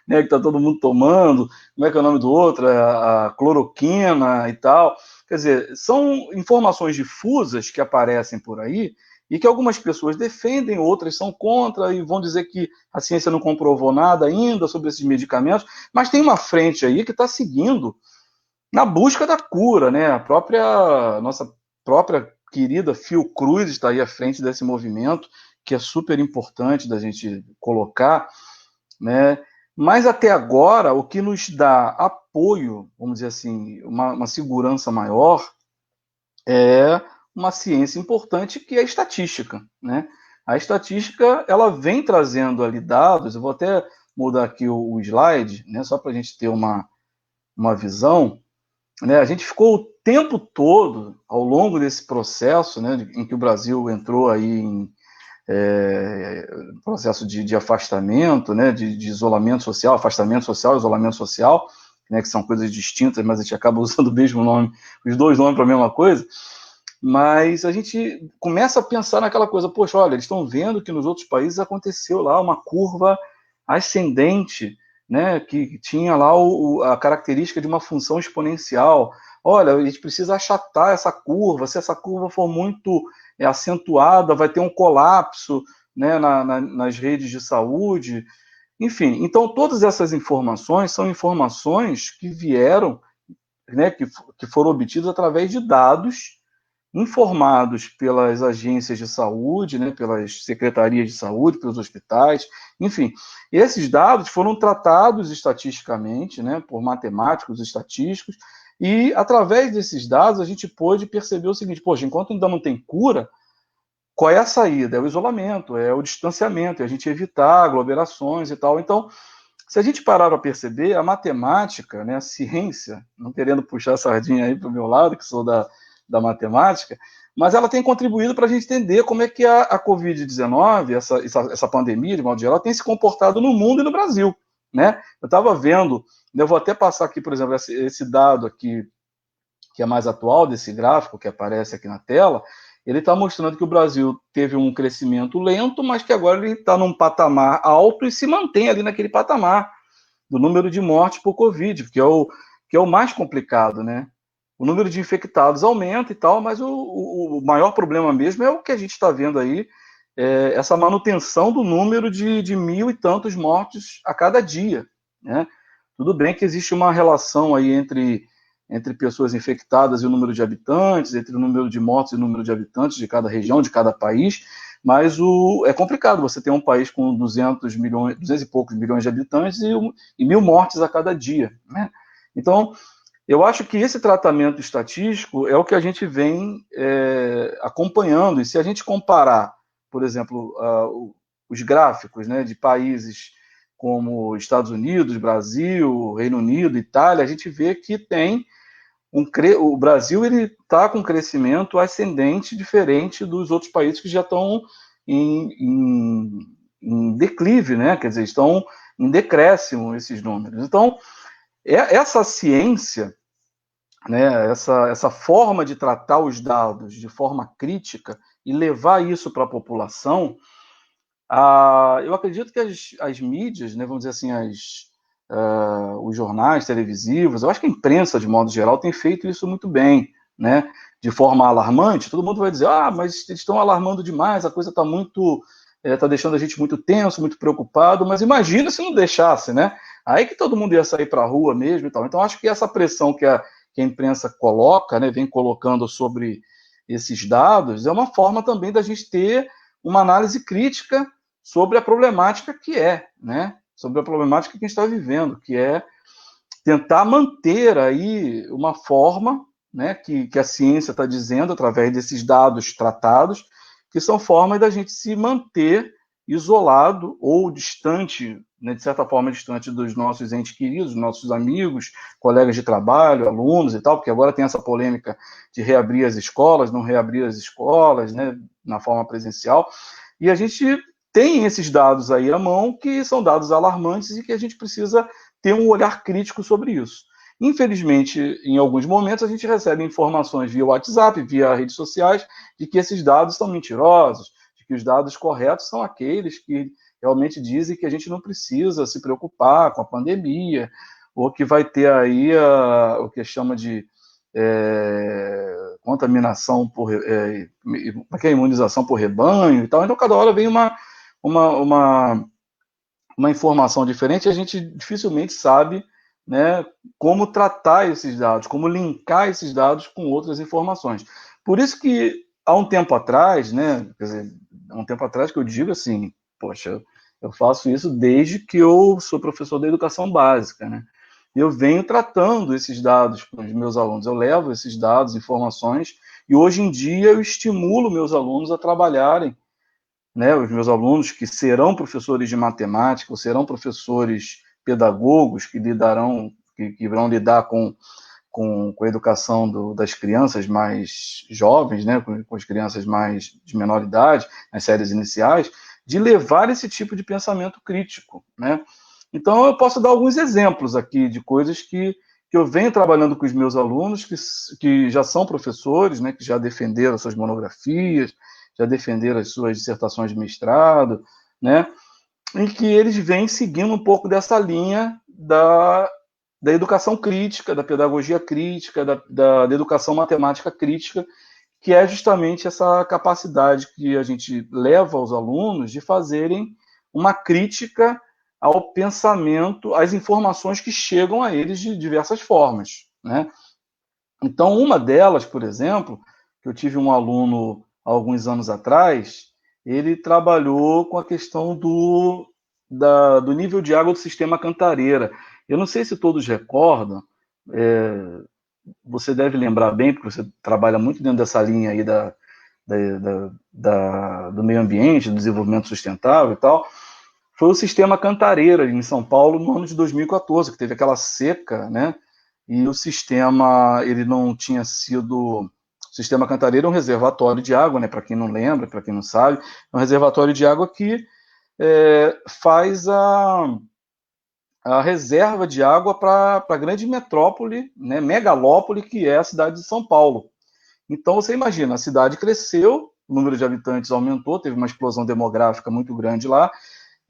S2: né, que está todo mundo tomando, como é que é o nome do outro? A cloroquina e tal. Quer dizer, são informações difusas que aparecem por aí e que algumas pessoas defendem, outras são contra e vão dizer que a ciência não comprovou nada ainda sobre esses medicamentos, mas tem uma frente aí que está seguindo na busca da cura, né? Nossa própria querida Fiocruz está aí à frente desse movimento, que é super importante da gente colocar, né? Mas até agora, o que nos dá apoio, vamos dizer assim, uma segurança maior, é uma ciência importante que é a estatística, né? A estatística, ela vem trazendo ali dados, eu vou até mudar aqui o slide, né, só para a gente ter uma visão, né? A gente ficou o tempo todo, ao longo desse processo, né, em que o Brasil entrou aí em processo de afastamento, né, de isolamento social, afastamento social, isolamento social, né, que são coisas distintas, mas a gente acaba usando o mesmo nome, os dois nomes para a mesma coisa, mas a gente começa a pensar naquela coisa, poxa, olha, eles estão vendo que nos outros países aconteceu lá uma curva ascendente, né, que tinha lá a característica de uma função exponencial. Olha, a gente precisa achatar essa curva, se essa curva for muito acentuada, vai ter um colapso, né, nas redes de saúde. Enfim, então todas essas informações são informações que vieram, né, que foram obtidas através de dados informados pelas agências de saúde, né, pelas secretarias de saúde, pelos hospitais, enfim. Esses dados foram tratados estatisticamente, né, por matemáticos estatísticos, e através desses dados a gente pôde perceber o seguinte, poxa, enquanto ainda não tem cura, qual é a saída? É o isolamento, é o distanciamento, é a gente evitar aglomerações e tal. Então, se a gente parar para perceber, a matemática, né, a ciência, não querendo puxar a sardinha aí para o meu lado, que sou da matemática, mas ela tem contribuído para a gente entender como é que a Covid-19, essa pandemia, de modo geral, tem se comportado no mundo e no Brasil, né? Eu estava vendo, eu vou até passar aqui, por exemplo, esse dado aqui, que é mais atual, desse gráfico que aparece aqui na tela, ele está mostrando que o Brasil teve um crescimento lento, mas que agora ele está num patamar alto e se mantém ali naquele patamar do número de mortes por Covid, que é o mais complicado, né? O número de infectados aumenta e tal, mas o maior problema mesmo é o que a gente está vendo aí, essa manutenção do número de 1.000 e tantos mortos a cada dia, né? Tudo bem que existe uma relação aí entre pessoas infectadas e o número de habitantes, entre o número de mortos e o número de habitantes de cada região, de cada país, mas é complicado você ter um país com 200 e poucos milhões de habitantes e 1.000 mortes a cada dia, né? Então, eu acho que esse tratamento estatístico é o que a gente vem acompanhando, e se a gente comparar, por exemplo, os gráficos, né, de países como Estados Unidos, Brasil, Reino Unido, Itália, a gente vê que tem o Brasil está com um crescimento ascendente diferente dos outros países que já estão em declive, né? Quer dizer, estão em decréscimo esses números. Então, essa ciência, né, essa forma de tratar os dados de forma crítica e levar isso para a população, eu acredito que as mídias, né, vamos dizer assim, os jornais televisivos, eu acho que a imprensa, de modo geral, tem feito isso muito bem, né? De forma alarmante, todo mundo vai dizer, mas eles estão alarmando demais, a coisa está está deixando a gente muito tenso, muito preocupado, mas imagina se não deixasse, né? Aí que todo mundo ia sair para a rua mesmo e tal. Então, acho que essa pressão que que a imprensa coloca, né, vem colocando sobre esses dados, é uma forma também da gente ter uma análise crítica sobre a problemática que é, né, sobre a problemática que a gente está vivendo, que é tentar manter aí uma forma, né, que a ciência está dizendo, através desses dados tratados, que são formas da gente se manter isolado ou distante, né, de certa forma distante dos nossos entes queridos, nossos amigos, colegas de trabalho, alunos e tal, porque agora tem essa polêmica de reabrir as escolas, não reabrir as escolas, né, na forma presencial, e a gente tem esses dados aí à mão, que são dados alarmantes e que a gente precisa ter um olhar crítico sobre isso. Infelizmente, em alguns momentos, a gente recebe informações via WhatsApp, via redes sociais, de que esses dados são mentirosos, de que os dados corretos são aqueles que realmente dizem que a gente não precisa se preocupar com a pandemia, ou que vai ter aí o que chama de contaminação por imunização por rebanho e tal. Então, cada hora vem uma informação diferente e a gente dificilmente sabe, né, como tratar esses dados, como linkar esses dados com outras informações. Por isso que, há um tempo atrás, né, quer dizer, há um tempo atrás que eu digo assim, poxa, eu faço isso desde que eu sou professor da educação básica, né? Eu venho tratando esses dados com os meus alunos, eu levo esses dados, informações, e hoje em dia eu estimulo meus alunos a trabalharem, né, os meus alunos que serão professores de matemática, ou serão professores pedagogos que vão lidar com a educação das crianças mais jovens, né, com as crianças mais de menor idade, nas séries iniciais, de levar esse tipo de pensamento crítico, né? Então, eu posso dar alguns exemplos aqui de coisas que eu venho trabalhando com os meus alunos, que já são professores, né, que já defenderam suas monografias, já defenderam as suas dissertações de mestrado, né, em que eles vêm seguindo um pouco dessa linha da educação crítica, da pedagogia crítica, da educação matemática crítica, que é justamente essa capacidade que a gente leva aos alunos de fazerem uma crítica ao pensamento, às informações que chegam a eles de diversas formas, né? Então, uma delas, por exemplo, que eu tive um aluno há alguns anos atrás, ele trabalhou com a questão do nível de água do sistema Cantareira. Eu não sei se todos recordam, você deve lembrar bem, porque você trabalha muito dentro dessa linha aí do meio ambiente, do desenvolvimento sustentável e tal. Foi o sistema Cantareira, em São Paulo, no ano de 2014, que teve aquela seca, né? E o sistema, ele não tinha sido... O sistema Cantareira é um reservatório de água, né? Para quem não lembra, para quem não sabe, é um reservatório de água que faz a reserva de água para a grande metrópole, né? Megalópole, que é a cidade de São Paulo. Então, você imagina, a cidade cresceu, o número de habitantes aumentou, teve uma explosão demográfica muito grande lá,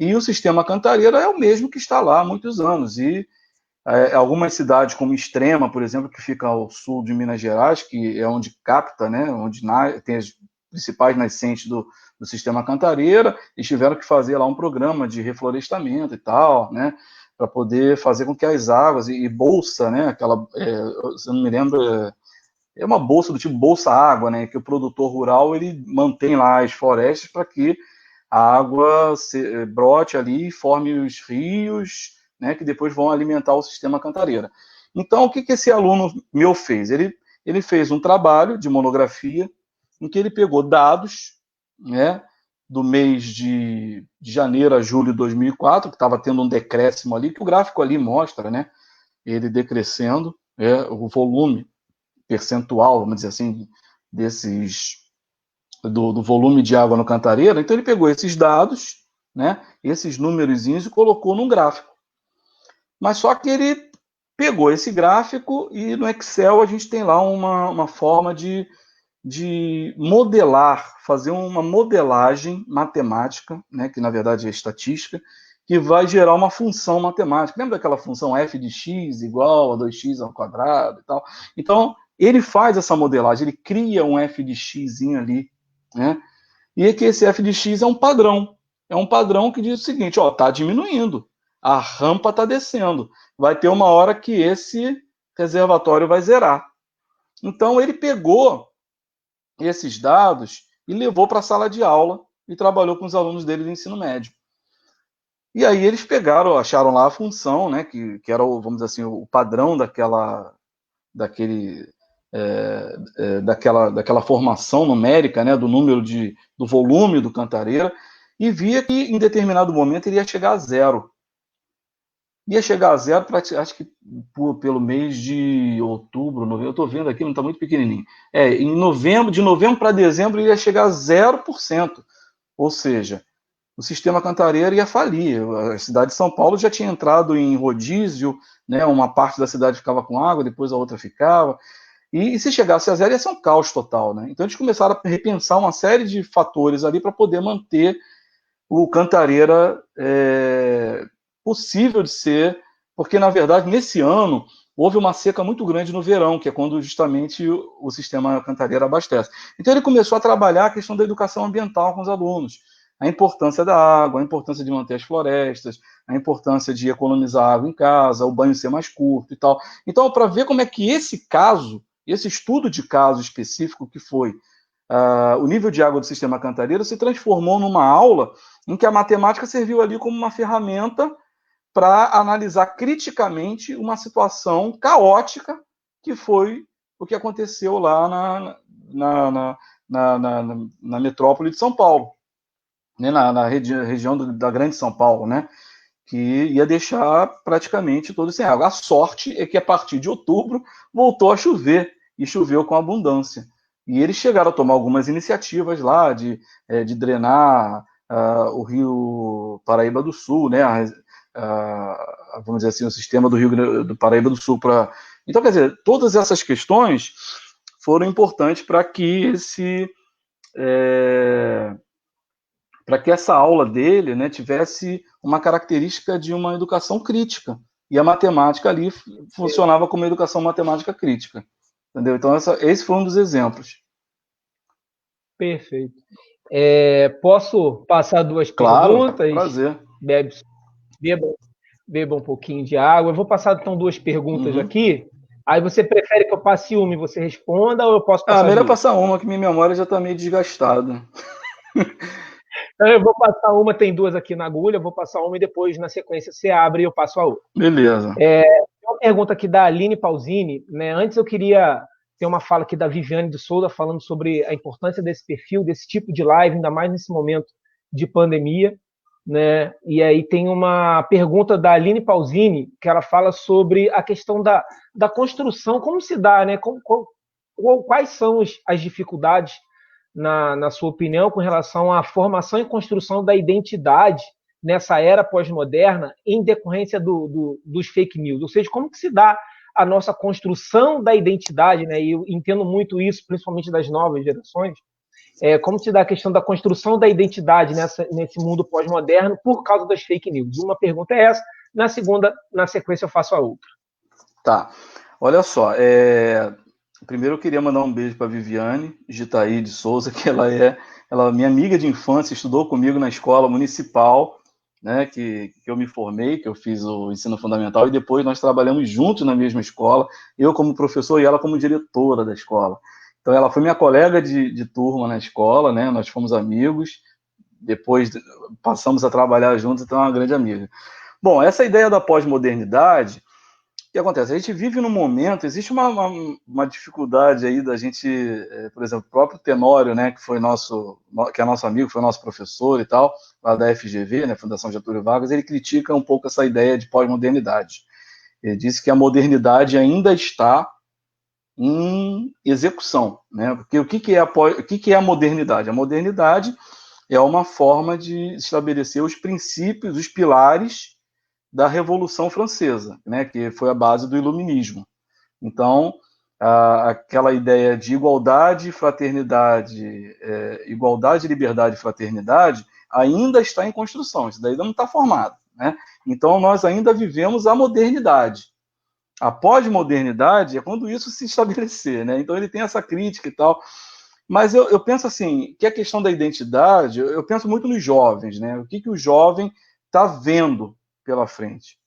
S2: e o sistema Cantareira é o mesmo que está lá há muitos anos. E algumas cidades, como Extrema, por exemplo, que fica ao sul de Minas Gerais, que é onde capta, né, onde tem as principais nascentes do sistema Cantareira, eles tiveram que fazer lá um programa de reflorestamento e tal, né, para poder fazer com que as águas e bolsa, né, aquela, eu não me lembro, é uma bolsa do tipo bolsa água, né, que o produtor rural ele mantém lá as florestas para que a água brote ali e forme os rios, né, que depois vão alimentar o sistema Cantareira. Então, o que esse aluno meu fez? Ele fez um trabalho de monografia em que ele pegou dados, né, do mês de janeiro a julho de 2004, que estava tendo um decréscimo ali, que o gráfico ali mostra, né, ele decrescendo, o volume percentual, vamos dizer assim, do volume de água no Cantareira. Então ele pegou esses dados, né, esses númerozinhos e colocou num gráfico. Mas só que ele pegou esse gráfico e no Excel a gente tem lá uma forma de modelar, fazer uma modelagem matemática, né, que na verdade é estatística, que vai gerar uma função matemática. Lembra daquela função f de x igual a 2x ao quadrado e tal? Então, ele faz essa modelagem, ele cria um f de x ali, né? E é que esse f de x é um padrão. É um padrão que diz o seguinte, está diminuindo, a rampa está descendo. Vai ter uma hora que esse reservatório vai zerar. Então, ele pegou esses dados e levou para a sala de aula e trabalhou com os alunos dele do ensino médio. E aí eles pegaram, acharam lá a função, né, que era, vamos dizer assim, o padrão daquela formação numérica, né, do número do volume do Cantareira, e via que em determinado momento ele ia chegar a zero. Ia chegar a zero, acho que pelo mês de outubro, novembro, eu estou vendo aqui, não está muito pequenininho. De novembro para dezembro ele ia chegar a 0%. Ou seja, o sistema Cantareira ia falir. A cidade de São Paulo já tinha entrado em rodízio, né, uma parte da cidade ficava com água, depois a outra ficava. E se chegasse a zero, ia ser um caos total. Né? Então eles começaram a repensar uma série de fatores ali para poder manter o Cantareira possível de ser, porque, na verdade, nesse ano, houve uma seca muito grande no verão, que é quando justamente o sistema Cantareira abastece. Então ele começou a trabalhar a questão da educação ambiental com os alunos, a importância da água, a importância de manter as florestas, a importância de economizar água em casa, o banho ser mais curto e tal. Então, para ver como é que esse estudo de caso específico que foi o nível de água do sistema Cantareira se transformou numa aula em que a matemática serviu ali como uma ferramenta para analisar criticamente uma situação caótica que foi o que aconteceu lá na metrópole de São Paulo, né, na região da Grande São Paulo, né, que ia deixar praticamente todo sem água. A sorte é que a partir de outubro voltou a chover, e choveu com abundância. E eles chegaram a tomar algumas iniciativas lá de drenar o rio Paraíba do Sul, né, vamos dizer assim, o sistema do Rio do Paraíba do Sul. Então, quer dizer, todas essas questões foram importantes para que para que essa aula dele, né, tivesse uma característica de uma educação crítica. E a matemática ali funcionava como educação matemática crítica. Entendeu? Então, esse foi um dos exemplos.
S1: Perfeito. Posso passar duas perguntas?
S2: Claro, prazer.
S1: Beba um pouquinho de água. Eu vou passar, então, duas perguntas aqui. Aí você prefere que eu passe uma e você responda, ou eu posso passar
S2: melhor
S1: duas?
S2: passar uma, que minha memória já está meio desgastada.
S1: Eu vou passar uma, tem duas aqui na agulha, eu vou passar uma e depois, na sequência, você abre e eu passo a outra.
S2: Beleza.
S1: Uma pergunta aqui da Aline Pausini, né? Antes eu queria ter uma fala aqui da Viviane de Souza falando sobre a importância desse perfil, desse tipo de live, ainda mais nesse momento de pandemia, né? E aí tem uma pergunta da Aline Pausini, que ela fala sobre a questão da construção, como se dá, né? Quais são as dificuldades, na sua opinião, com relação à formação e construção da identidade nessa era pós-moderna em decorrência dos fake news? Ou seja, como que se dá a nossa construção da identidade, né? E eu entendo muito isso, principalmente das novas gerações, como se dá a questão da construção da identidade nesse mundo pós-moderno por causa das fake news? Uma pergunta é essa, na segunda, na sequência, eu faço a outra.
S2: Tá, olha só, primeiro eu queria mandar um beijo para Viviane Gitaí de Souza, que ela é minha amiga de infância, estudou comigo na escola municipal, né, que eu me formei, que eu fiz o ensino fundamental, e depois nós trabalhamos juntos na mesma escola, eu como professor e ela como diretora da escola. Então ela foi minha colega de turma na escola, né, nós fomos amigos, depois passamos a trabalhar juntos, então é uma grande amiga. Bom, essa ideia da pós-modernidade, o que acontece? A gente vive num momento, existe uma dificuldade aí da gente, por exemplo, o próprio Tenório, né, que é nosso amigo, foi nosso professor e tal, lá da FGV, né, Fundação Getúlio Vargas, ele critica um pouco essa ideia de pós-modernidade. Ele disse que a modernidade ainda está em execução, né? Porque o que é a modernidade? A modernidade é uma forma de estabelecer os princípios, os pilares da Revolução Francesa, né, que foi a base do Iluminismo. Então, aquela ideia de igualdade, fraternidade, igualdade, liberdade e fraternidade ainda está em construção, isso daí não está formado, né? Então, nós ainda vivemos a modernidade. A pós-modernidade é quando isso se estabelecer, né? Então, ele tem essa crítica e tal. Mas eu penso assim, que a questão da identidade, eu penso muito nos jovens, né? O que o jovem está vendo pela frente.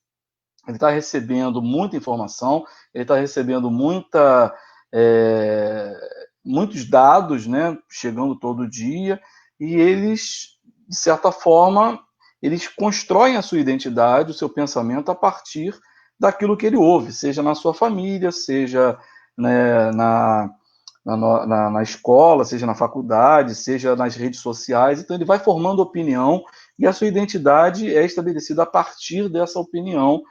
S2: ele está recebendo muita informação, ele está recebendo muitos dados, né, chegando todo dia, e eles, de certa forma, eles constroem a sua identidade, o seu pensamento a partir daquilo que ele ouve, seja na sua família, seja, né, na escola, seja na faculdade, seja nas redes sociais. Então ele vai formando opinião e a sua identidade é estabelecida a partir dessa opinião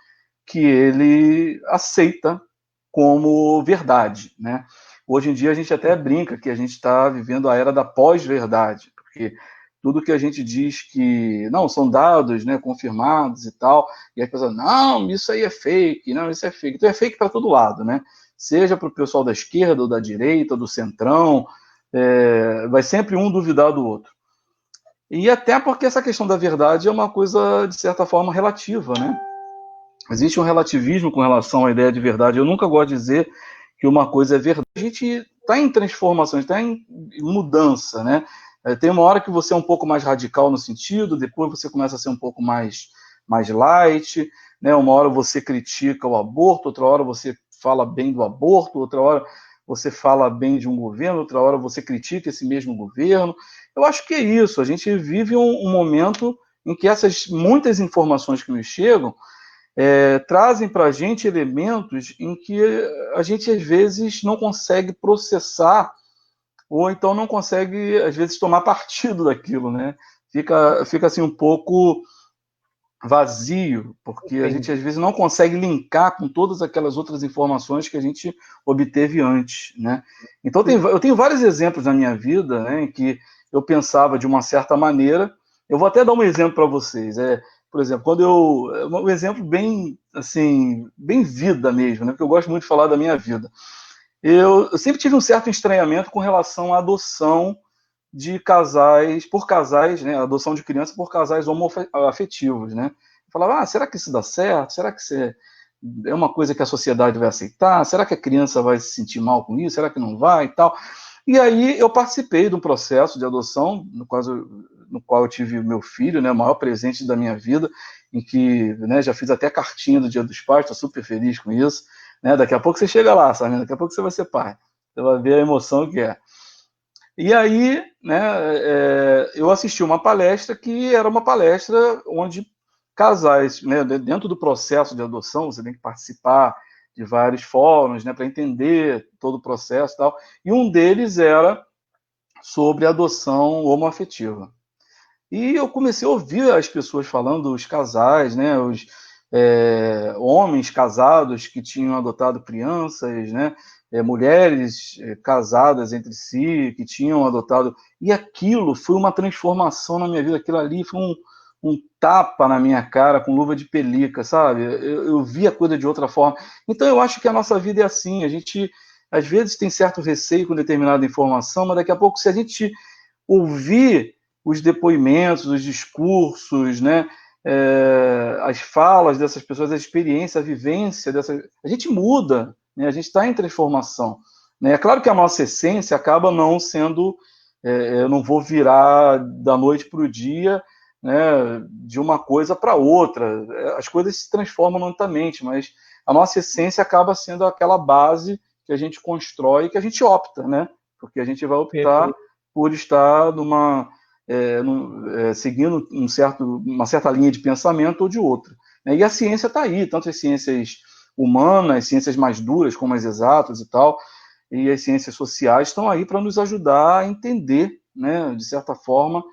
S2: que ele aceita como verdade, né? Hoje em dia a gente até brinca que a gente está vivendo a era da pós-verdade, porque tudo que a gente diz que não são dados, né, confirmados e tal, e as pessoas, não, isso aí é fake, não, isso é fake. Então é fake para todo lado, né? Seja para o pessoal da esquerda ou da direita, do centrão, vai sempre um duvidar do outro. E até porque essa questão da verdade é uma coisa, de certa forma, relativa, né? Existe um relativismo com relação à ideia de verdade. Eu nunca gosto de dizer que uma coisa é verdade. A gente está em transformação, está em mudança, né? Tem uma hora que você é um pouco mais radical no sentido, depois você começa a ser um pouco mais light, né? Uma hora você critica o aborto, outra hora você fala bem do aborto, outra hora você fala bem de um governo, outra hora você critica esse mesmo governo. Eu acho que é isso. A gente vive um momento em que essas muitas informações que nos chegam trazem para a gente elementos em que a gente às vezes não consegue processar ou então não consegue às vezes tomar partido daquilo, né? Fica assim um pouco vazio, porque a gente às vezes não consegue linkar com todas aquelas outras informações que a gente obteve antes, né? Então eu tenho vários exemplos na minha vida, né, em que eu pensava de uma certa maneira. Eu vou até dar um exemplo para vocês. Por exemplo, um exemplo bem assim, bem vida mesmo, né? Porque eu gosto muito de falar da minha vida. Eu sempre tive um certo estranhamento com relação à adoção de casais, né, adoção de crianças por casais homoafetivos, né? Eu falava, será que isso dá certo? Será que isso é uma coisa que a sociedade vai aceitar? Será que a criança vai se sentir mal com isso? Será que não vai e tal? E aí eu participei de um processo de adoção, no qual eu tive o meu filho, né, o maior presente da minha vida, em que, né, já fiz até cartinha do Dia dos Pais, estou super feliz com isso, né? Daqui a pouco você chega lá, sabe? Daqui a pouco você vai ser pai, você vai ver a emoção que é. E aí, né, eu assisti uma palestra que era uma palestra onde casais, né, dentro do processo de adoção, você tem que participar de vários fóruns, né, para entender todo o processo e tal. E um deles era sobre adoção homoafetiva. E eu comecei a ouvir as pessoas falando, os casais, né, os homens casados que tinham adotado crianças, né, mulheres casadas entre si, que tinham adotado. E aquilo foi uma transformação na minha vida. Aquilo ali foi um tapa na minha cara com luva de pelica, sabe? Eu vi a coisa de outra forma. Então eu acho que a nossa vida é assim. A gente, às vezes, tem certo receio com determinada informação, mas daqui a pouco, se a gente ouvir os depoimentos, os discursos, né, as falas dessas pessoas, a experiência, a vivência dessas... A gente muda, né, a gente está em transformação. Né? É claro que a nossa essência acaba não sendo... eu não vou virar da noite para o dia, né, de uma coisa para outra. As coisas se transformam lentamente, mas a nossa essência acaba sendo aquela base que a gente constrói e que a gente opta, né? Porque a gente vai optar por estar seguindo uma certa linha de pensamento ou de outra. Né? E a ciência está aí, tanto as ciências humanas, ciências mais duras, como as exatas e tal, e as ciências sociais estão aí para nos ajudar a entender, né, de certa forma,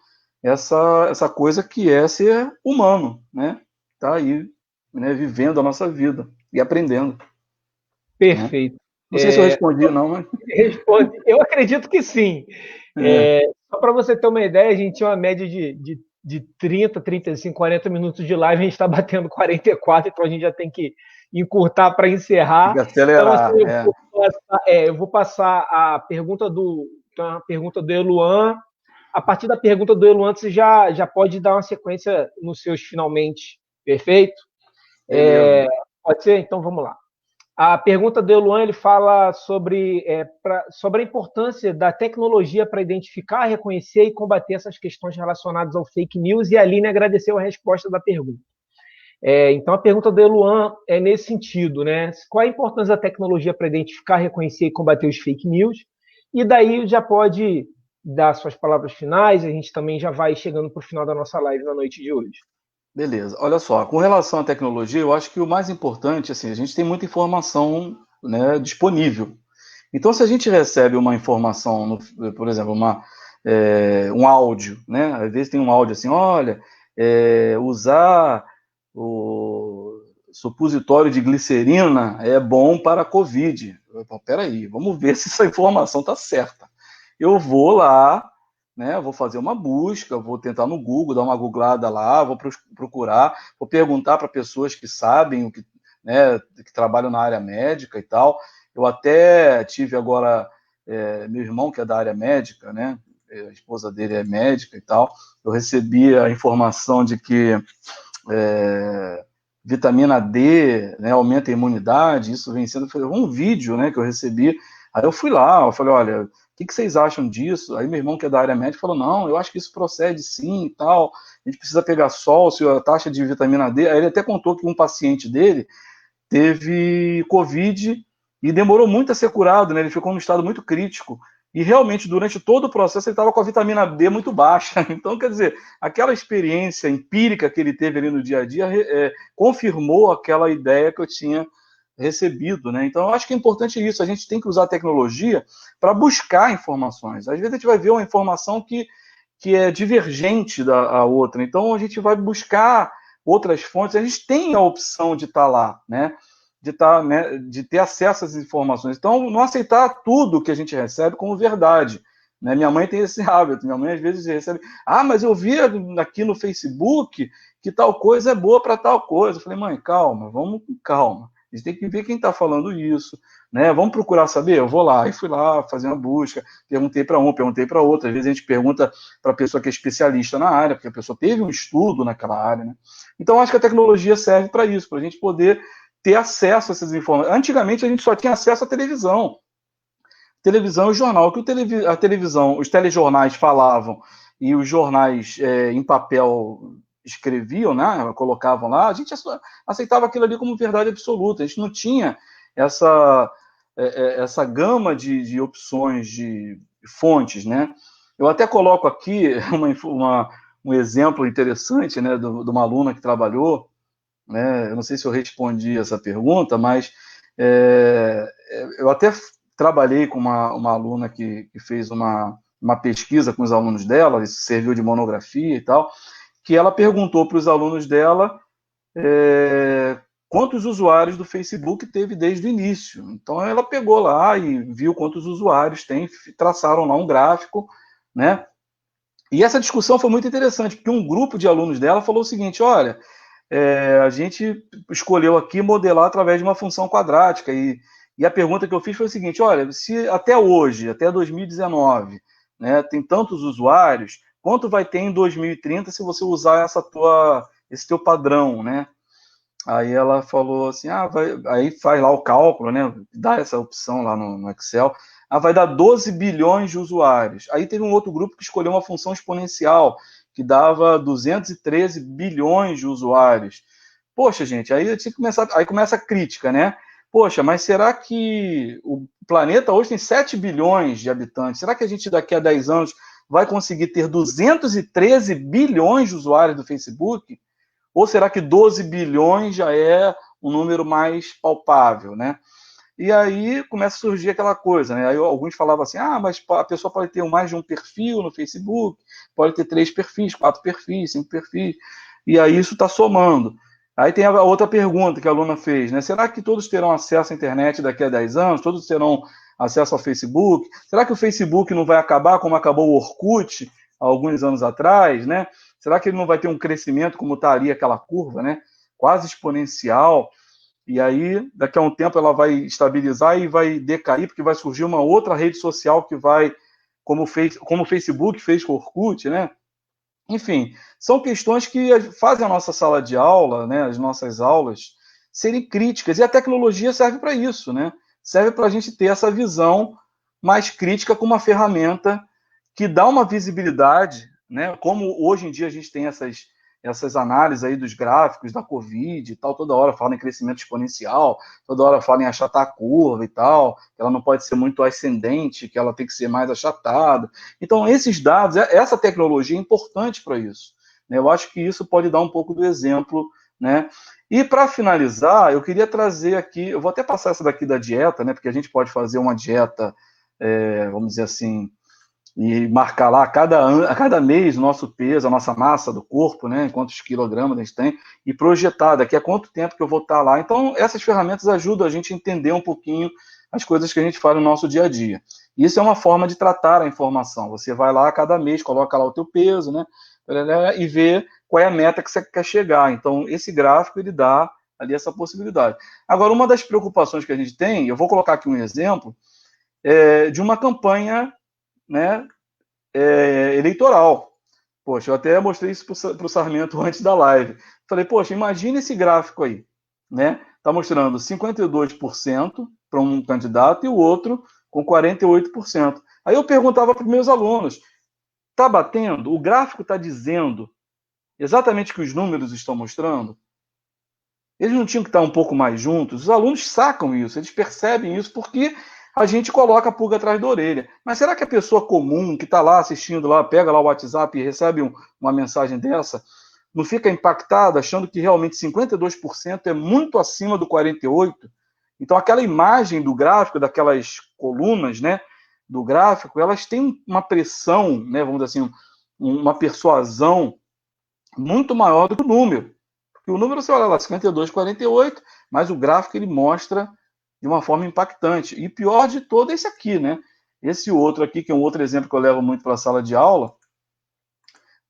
S2: essa coisa que é ser humano, né? Está aí, né, vivendo a nossa vida e aprendendo.
S1: Perfeito.
S2: Né? Não sei se eu respondi, não, mas...
S1: Responde. Eu acredito que sim. Só para você ter uma ideia, a gente tinha uma média de 30, 35, 40 minutos de live, a gente está batendo 44, então a gente já tem que encurtar para encerrar.
S2: Tem que acelerar.
S1: Então, assim, eu vou passar a pergunta do Eluan. A partir da pergunta do Eluan, você já pode dar uma sequência nos seus finalmente. Perfeito? Pode ser? Então vamos lá. A pergunta do Eluan, ele fala sobre a importância da tecnologia para identificar, reconhecer e combater essas questões relacionadas ao fake news, e a Aline agradeceu a resposta da pergunta. Então, a pergunta do Eluan é nesse sentido, né? Qual a importância da tecnologia para identificar, reconhecer e combater os fake news? E daí já pode dar suas palavras finais, a gente também já vai chegando para o final da nossa live na noite de hoje.
S2: Beleza. Olha só, com relação à tecnologia, eu acho que o mais importante, assim, a gente tem muita informação, né, disponível. Então, se a gente recebe uma informação, por exemplo, um áudio, né? Às vezes tem um áudio assim, olha, usar o supositório de glicerina é bom para a Covid. Peraí, vamos ver se essa informação está certa. Eu vou lá, né? Vou fazer uma busca, vou tentar no Google, dar uma googlada lá, vou procurar, vou perguntar para pessoas que sabem o que, né, que trabalham na área médica e tal. Eu até tive agora meu irmão que é da área médica, né? A esposa dele é médica e tal. Eu recebi a informação de que vitamina D, né, aumenta a imunidade. Isso vem sendo um vídeo, né, que eu recebi. Aí eu fui lá, eu falei, olha, o que vocês acham disso? Aí meu irmão que é da área médica falou, não, eu acho que isso procede sim e tal. A gente precisa pegar sol, se a taxa de vitamina D. Aí ele até contou que um paciente dele teve Covid e demorou muito a ser curado, né? Ele ficou num estado muito crítico. E realmente, durante todo o processo, ele estava com a vitamina D muito baixa. Então, quer dizer, aquela experiência empírica que ele teve ali no dia a dia confirmou aquela ideia que eu tinha recebido, né? Então, eu acho que é importante isso. A gente tem que usar a tecnologia para buscar informações. Às vezes, a gente vai ver uma informação que é divergente da outra. Então, a gente vai buscar outras fontes. A gente tem a opção de estar lá, né? De ter acesso às informações. Então, não aceitar tudo que a gente recebe como verdade. Né? Minha mãe tem esse hábito. Minha mãe, às vezes, recebe... mas eu vi aqui no Facebook que tal coisa é boa para tal coisa. Eu falei, mãe, calma, vamos com calma. A gente tem que ver quem está falando isso. Né? Vamos procurar saber? Eu vou lá. E fui lá fazer uma busca. Perguntei para um, perguntei para outro. Às vezes a gente pergunta para a pessoa que é especialista na área, porque a pessoa teve um estudo naquela área. Né? Então, acho que a tecnologia serve para isso, para a gente poder ter acesso a essas informações. Antigamente, a gente só tinha acesso à televisão. Televisão e jornal. O que a televisão, os telejornais falavam e os jornais em papel escreviam, né, colocavam lá, a gente aceitava aquilo ali como verdade absoluta. A gente não tinha essa gama de opções, de fontes, né? Eu até coloco aqui um exemplo interessante, né, de uma aluna que trabalhou, né? Eu não sei se eu respondi essa pergunta, mas eu até trabalhei com uma aluna que fez uma pesquisa com os alunos dela, isso serviu de monografia e tal, que ela perguntou para os alunos dela quantos usuários do Facebook teve desde o início. Então, ela pegou lá e viu quantos usuários tem, traçaram lá um gráfico, né? E essa discussão foi muito interessante, porque um grupo de alunos dela falou o seguinte, olha, a gente escolheu aqui modelar através de uma função quadrática, e a pergunta que eu fiz foi o seguinte, olha, se até hoje, até 2019, né, tem tantos usuários, quanto vai ter em 2030 se você usar esse teu padrão, né? Aí ela falou assim, aí faz lá o cálculo, né? Dá essa opção lá no Excel. Vai dar 12 bilhões de usuários. Aí teve um outro grupo que escolheu uma função exponencial, que dava 213 bilhões de usuários. Poxa, gente, aí começa a crítica, né? Poxa, mas será que o planeta hoje tem 7 bilhões de habitantes? Será que a gente daqui a 10 anos vai conseguir ter 213 bilhões de usuários do Facebook? Ou será que 12 bilhões já é um número mais palpável, né? E aí começa a surgir aquela coisa, né? Aí alguns falavam assim, mas a pessoa pode ter mais de um perfil no Facebook, pode ter 3 perfis, 4 perfis, 5 perfis, e aí isso está somando. Aí tem a outra pergunta que a aluna fez, né? Será que todos terão acesso à internet daqui a 10 anos? Todos terão acesso ao Facebook? Será que o Facebook não vai acabar como acabou o Orkut há alguns anos atrás, né? Será que ele não vai ter um crescimento como está ali aquela curva, né? Quase exponencial? E aí, daqui a um tempo, ela vai estabilizar e vai decair, porque vai surgir uma outra rede social que vai, como o Facebook fez com o Orkut, né? Enfim, são questões que fazem a nossa sala de aula, né, as nossas aulas, serem críticas. E a tecnologia serve para isso, né? Serve para a gente ter essa visão mais crítica com uma ferramenta que dá uma visibilidade, né? Como hoje em dia a gente tem essas análises aí dos gráficos da Covid e tal, toda hora fala em crescimento exponencial, toda hora fala em achatar a curva e tal, que ela não pode ser muito ascendente, que ela tem que ser mais achatada. Então, esses dados, essa tecnologia é importante para isso, né? Eu acho que isso pode dar um pouco do exemplo, né? E para finalizar, eu queria trazer aqui, eu vou até passar essa daqui da dieta, né? Porque a gente pode fazer uma dieta, vamos dizer assim, e marcar lá a cada mês o nosso peso, a nossa massa do corpo, né? Quantos quilogramas a gente tem, e projetar daqui a quanto tempo que eu vou estar lá. Então, essas ferramentas ajudam a gente a entender um pouquinho as coisas que a gente faz no nosso dia a dia. Isso é uma forma de tratar a informação. Você vai lá a cada mês, coloca lá o teu peso, né? E vê qual é a meta que você quer chegar. Então, esse gráfico, ele dá ali essa possibilidade. Agora, uma das preocupações que a gente tem, eu vou colocar aqui um exemplo, de uma campanha, né, eleitoral. Poxa, eu até mostrei isso para o Sarmento antes da live. Falei, poxa, imagina esse gráfico aí, né? Está mostrando 52% para um candidato e o outro com 48%. Aí eu perguntava para os meus alunos, está batendo? O gráfico está dizendo exatamente o que os números estão mostrando? Eles não tinham que estar um pouco mais juntos? Os alunos sacam isso, eles percebem isso, porque a gente coloca a pulga atrás da orelha. Mas será que a pessoa comum que está lá assistindo, lá, pega lá o WhatsApp e recebe uma mensagem dessa, não fica impactada, achando que realmente 52% é muito acima do 48%? Então, aquela imagem do gráfico, daquelas colunas, né, do gráfico, elas têm uma pressão, né, vamos dizer assim, uma persuasão muito maior do que o número. Porque o número, você olha lá, 52, 48, mas o gráfico ele mostra de uma forma impactante. E pior de todo é esse aqui, né? Esse outro aqui, que é um outro exemplo que eu levo muito para a sala de aula,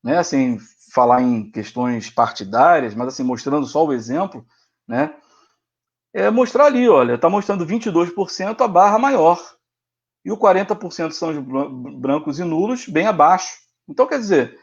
S2: né? Assim, falar em questões partidárias, mas assim, mostrando só o exemplo, né? É mostrar ali, olha, está mostrando 22% a barra maior. E o 40% são os brancos e nulos, bem abaixo. Então, quer dizer,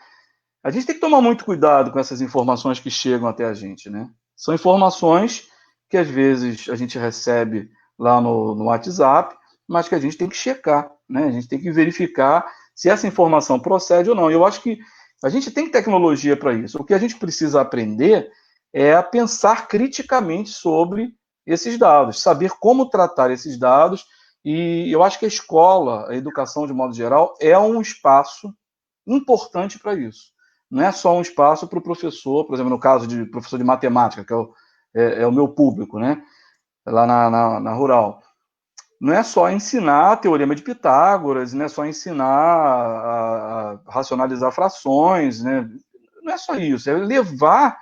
S2: a gente tem que tomar muito cuidado com essas informações que chegam até a gente, né? São informações que às vezes a gente recebe lá no WhatsApp, mas que a gente tem que checar, né? A gente tem que verificar se essa informação procede ou não. E eu acho que a gente tem tecnologia para isso. O que a gente precisa aprender é a pensar criticamente sobre esses dados, saber como tratar esses dados. E eu acho que a escola, a educação de modo geral, é um espaço importante para isso. Não é só um espaço para o professor, por exemplo, no caso de professor de matemática, que é o meu público, né? Lá na Rural. Não é só ensinar teorema de Pitágoras, não é só ensinar a racionalizar frações, né? Não é só isso, é levar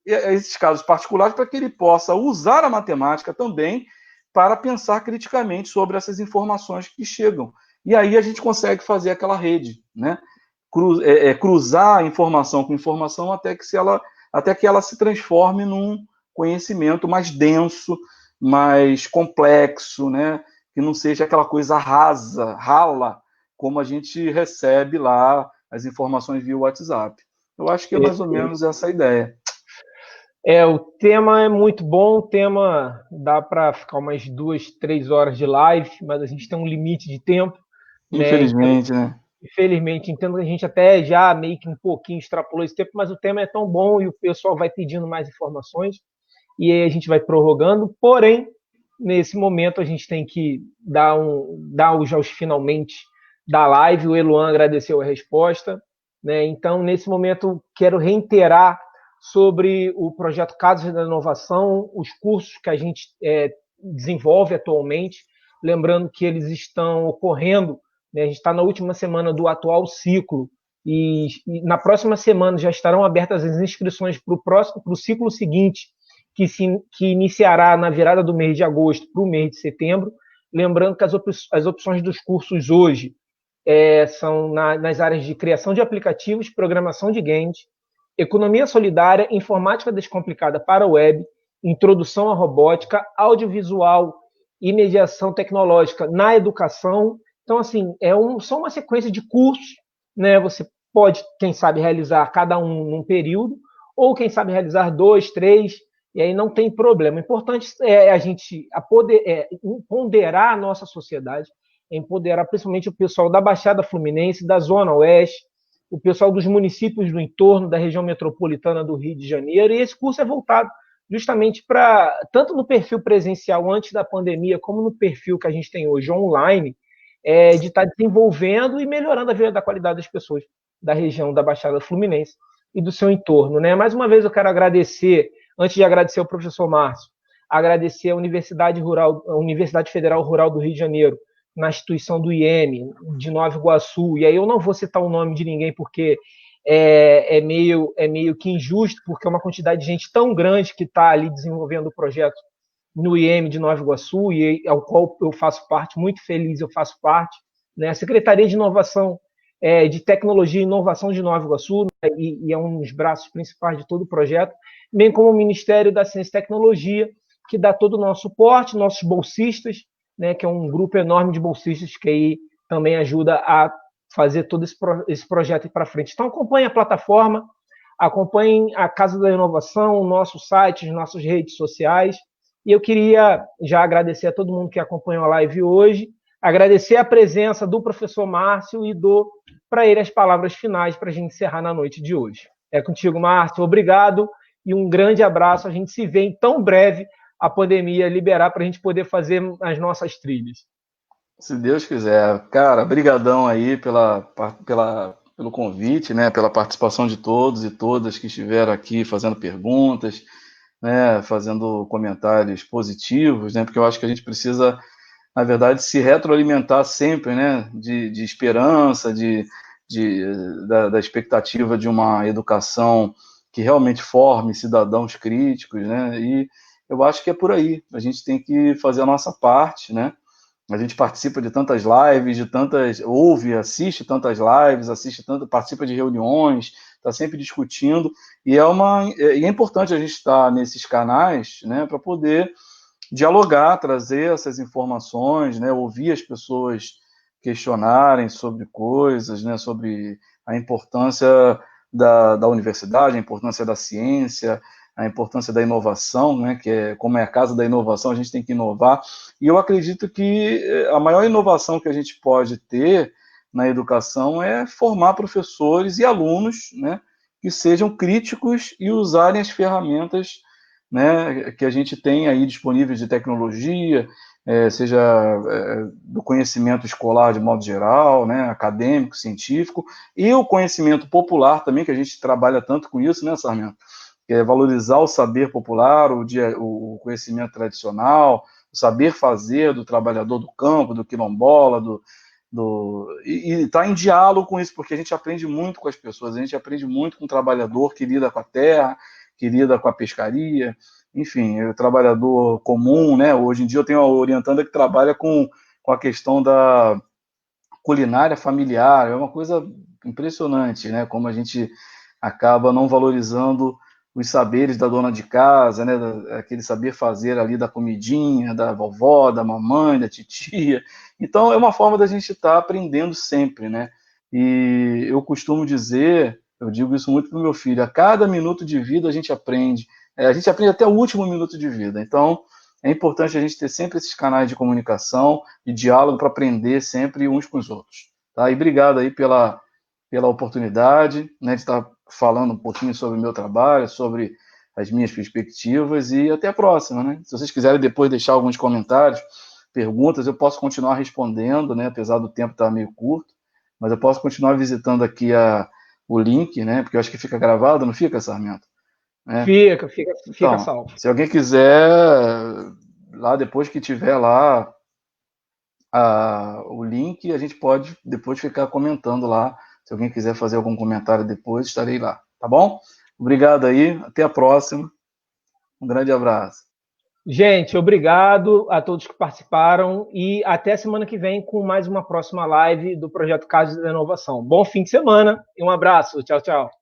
S2: esses casos particulares para que ele possa usar a matemática também para pensar criticamente sobre essas informações que chegam. E aí a gente consegue fazer aquela rede, né? Cruzar informação com informação até que ela se transforme num conhecimento mais denso, mais complexo, né? Que não seja aquela coisa rasa, rala, como a gente recebe lá as informações via WhatsApp. Eu acho que é mais ou menos essa a ideia.
S1: O tema é muito bom, o tema dá para ficar umas 2, 3 horas de live, mas a gente tem um limite de tempo,
S2: Infelizmente,
S1: né?
S2: né?
S1: Infelizmente, entendo que a gente até já meio que um pouquinho extrapolou esse tempo, mas o tema é tão bom e o pessoal vai pedindo mais informações e aí a gente vai prorrogando. Porém, nesse momento a gente tem que dar os finalmente da live. O Eluan agradeceu a resposta, né? Então, nesse momento, quero reiterar sobre o projeto Casas da Inovação, os cursos que a gente desenvolve atualmente, lembrando que eles estão ocorrendo, né? A gente está na última semana do atual ciclo e na próxima semana já estarão abertas as inscrições para o ciclo seguinte, que iniciará na virada do mês de agosto para o mês de setembro. Lembrando que as opções dos cursos hoje são nas áreas de criação de aplicativos, programação de games, economia solidária, informática descomplicada para a web, introdução à robótica, audiovisual e mediação tecnológica na educação. Então, assim, são uma sequência de cursos, né? Você pode, quem sabe, realizar cada um num período, ou quem sabe realizar 2, 3, e aí não tem problema. O importante é a gente empoderar a nossa sociedade, empoderar principalmente o pessoal da Baixada Fluminense, da Zona Oeste, o pessoal dos municípios do entorno da região metropolitana do Rio de Janeiro, e esse curso é voltado justamente para, tanto no perfil presencial antes da pandemia, como no perfil que a gente tem hoje online, de estar desenvolvendo e melhorando a vida da qualidade das pessoas da região da Baixada Fluminense e do seu entorno, né? Mais uma vez eu quero agradecer, antes de agradecer ao professor Márcio, agradecer à Universidade Federal Rural do Rio de Janeiro, na instituição do IEM, de Nova Iguaçu, e aí eu não vou citar o nome de ninguém porque é meio que injusto, porque é uma quantidade de gente tão grande que está ali desenvolvendo o projeto no IEM de Nova Iguaçu, e ao qual eu faço parte, muito feliz eu faço parte, né? A Secretaria de Inovação, de Tecnologia e Inovação de Nova Iguaçu, né? e é um dos braços principais de todo o projeto, bem como o Ministério da Ciência e Tecnologia, que dá todo o nosso suporte, nossos bolsistas, né? Que é um grupo enorme de bolsistas que aí também ajuda a fazer todo esse projeto ir para frente. Então, acompanhe a plataforma, acompanhem a Casa da Inovação, o nosso site, as nossas redes sociais. E eu queria já agradecer a todo mundo que acompanhou a live hoje, agradecer a presença do professor Márcio e dou para ele as palavras finais para a gente encerrar na noite de hoje. É contigo, Márcio. Obrigado e um grande abraço. A gente se vê em tão breve a pandemia liberar para a gente poder fazer as nossas trilhas.
S2: Se Deus quiser. Cara, brigadão aí pelo convite, né, pela participação de todos e todas que estiveram aqui fazendo perguntas, né, fazendo comentários positivos, né, porque eu acho que a gente precisa, na verdade, se retroalimentar sempre, né, de esperança, da expectativa de uma educação que realmente forme cidadãos críticos, né, e eu acho que é por aí. A gente tem que fazer a nossa parte, né. A gente participa de tantas lives, assiste tantas lives, participa de reuniões, está sempre discutindo, e é importante a gente estar nesses canais, né, para poder dialogar, trazer essas informações, né, ouvir as pessoas questionarem sobre coisas, né, sobre a importância da universidade, a importância da ciência, a importância da inovação, né, como é a casa da inovação, a gente tem que inovar, e eu acredito que a maior inovação que a gente pode ter na educação é formar professores e alunos, né, que sejam críticos e usarem as ferramentas, né, que a gente tem aí disponíveis de tecnologia, seja do conhecimento escolar de modo geral, né, acadêmico, científico, e o conhecimento popular também, que a gente trabalha tanto com isso, né, Sarmento? Que é valorizar o saber popular, o conhecimento tradicional, o saber fazer do trabalhador do campo, do quilombola, e estar em diálogo com isso, porque a gente aprende muito com as pessoas, a gente aprende muito com o trabalhador que lida com a terra, que lida com a pescaria, enfim, o trabalhador comum, né? Hoje em dia eu tenho uma orientanda que trabalha com a questão da culinária familiar, é uma coisa impressionante, né? Como a gente acaba não valorizando os saberes da dona de casa, né? Aquele saber fazer ali da comidinha, da vovó, da mamãe, da titia. Então, é uma forma da gente estar aprendendo sempre, né? E eu costumo dizer, eu digo isso muito para o meu filho, a cada minuto de vida a gente aprende até o último minuto de vida. Então, é importante a gente ter sempre esses canais de comunicação e diálogo para aprender sempre uns com os outros. Tá? E obrigado aí pela oportunidade, né, de estar falando um pouquinho sobre o meu trabalho, sobre as minhas perspectivas, e até a próxima, né? Se vocês quiserem depois deixar alguns comentários, perguntas, eu posso continuar respondendo, né, apesar do tempo estar meio curto, mas eu posso continuar visitando aqui o link, né, porque eu acho que fica gravado, não fica, Sarmento?
S1: Fica
S2: então,
S1: salvo.
S2: Se alguém quiser, lá depois que tiver lá o link, a gente pode depois ficar comentando lá. Se alguém quiser fazer algum comentário depois, estarei lá, tá bom? Obrigado aí, até a próxima. Um grande abraço.
S1: Gente, obrigado a todos que participaram e até semana que vem com mais uma próxima live do Projeto Casa da Inovação. Bom fim de semana e um abraço. Tchau, tchau.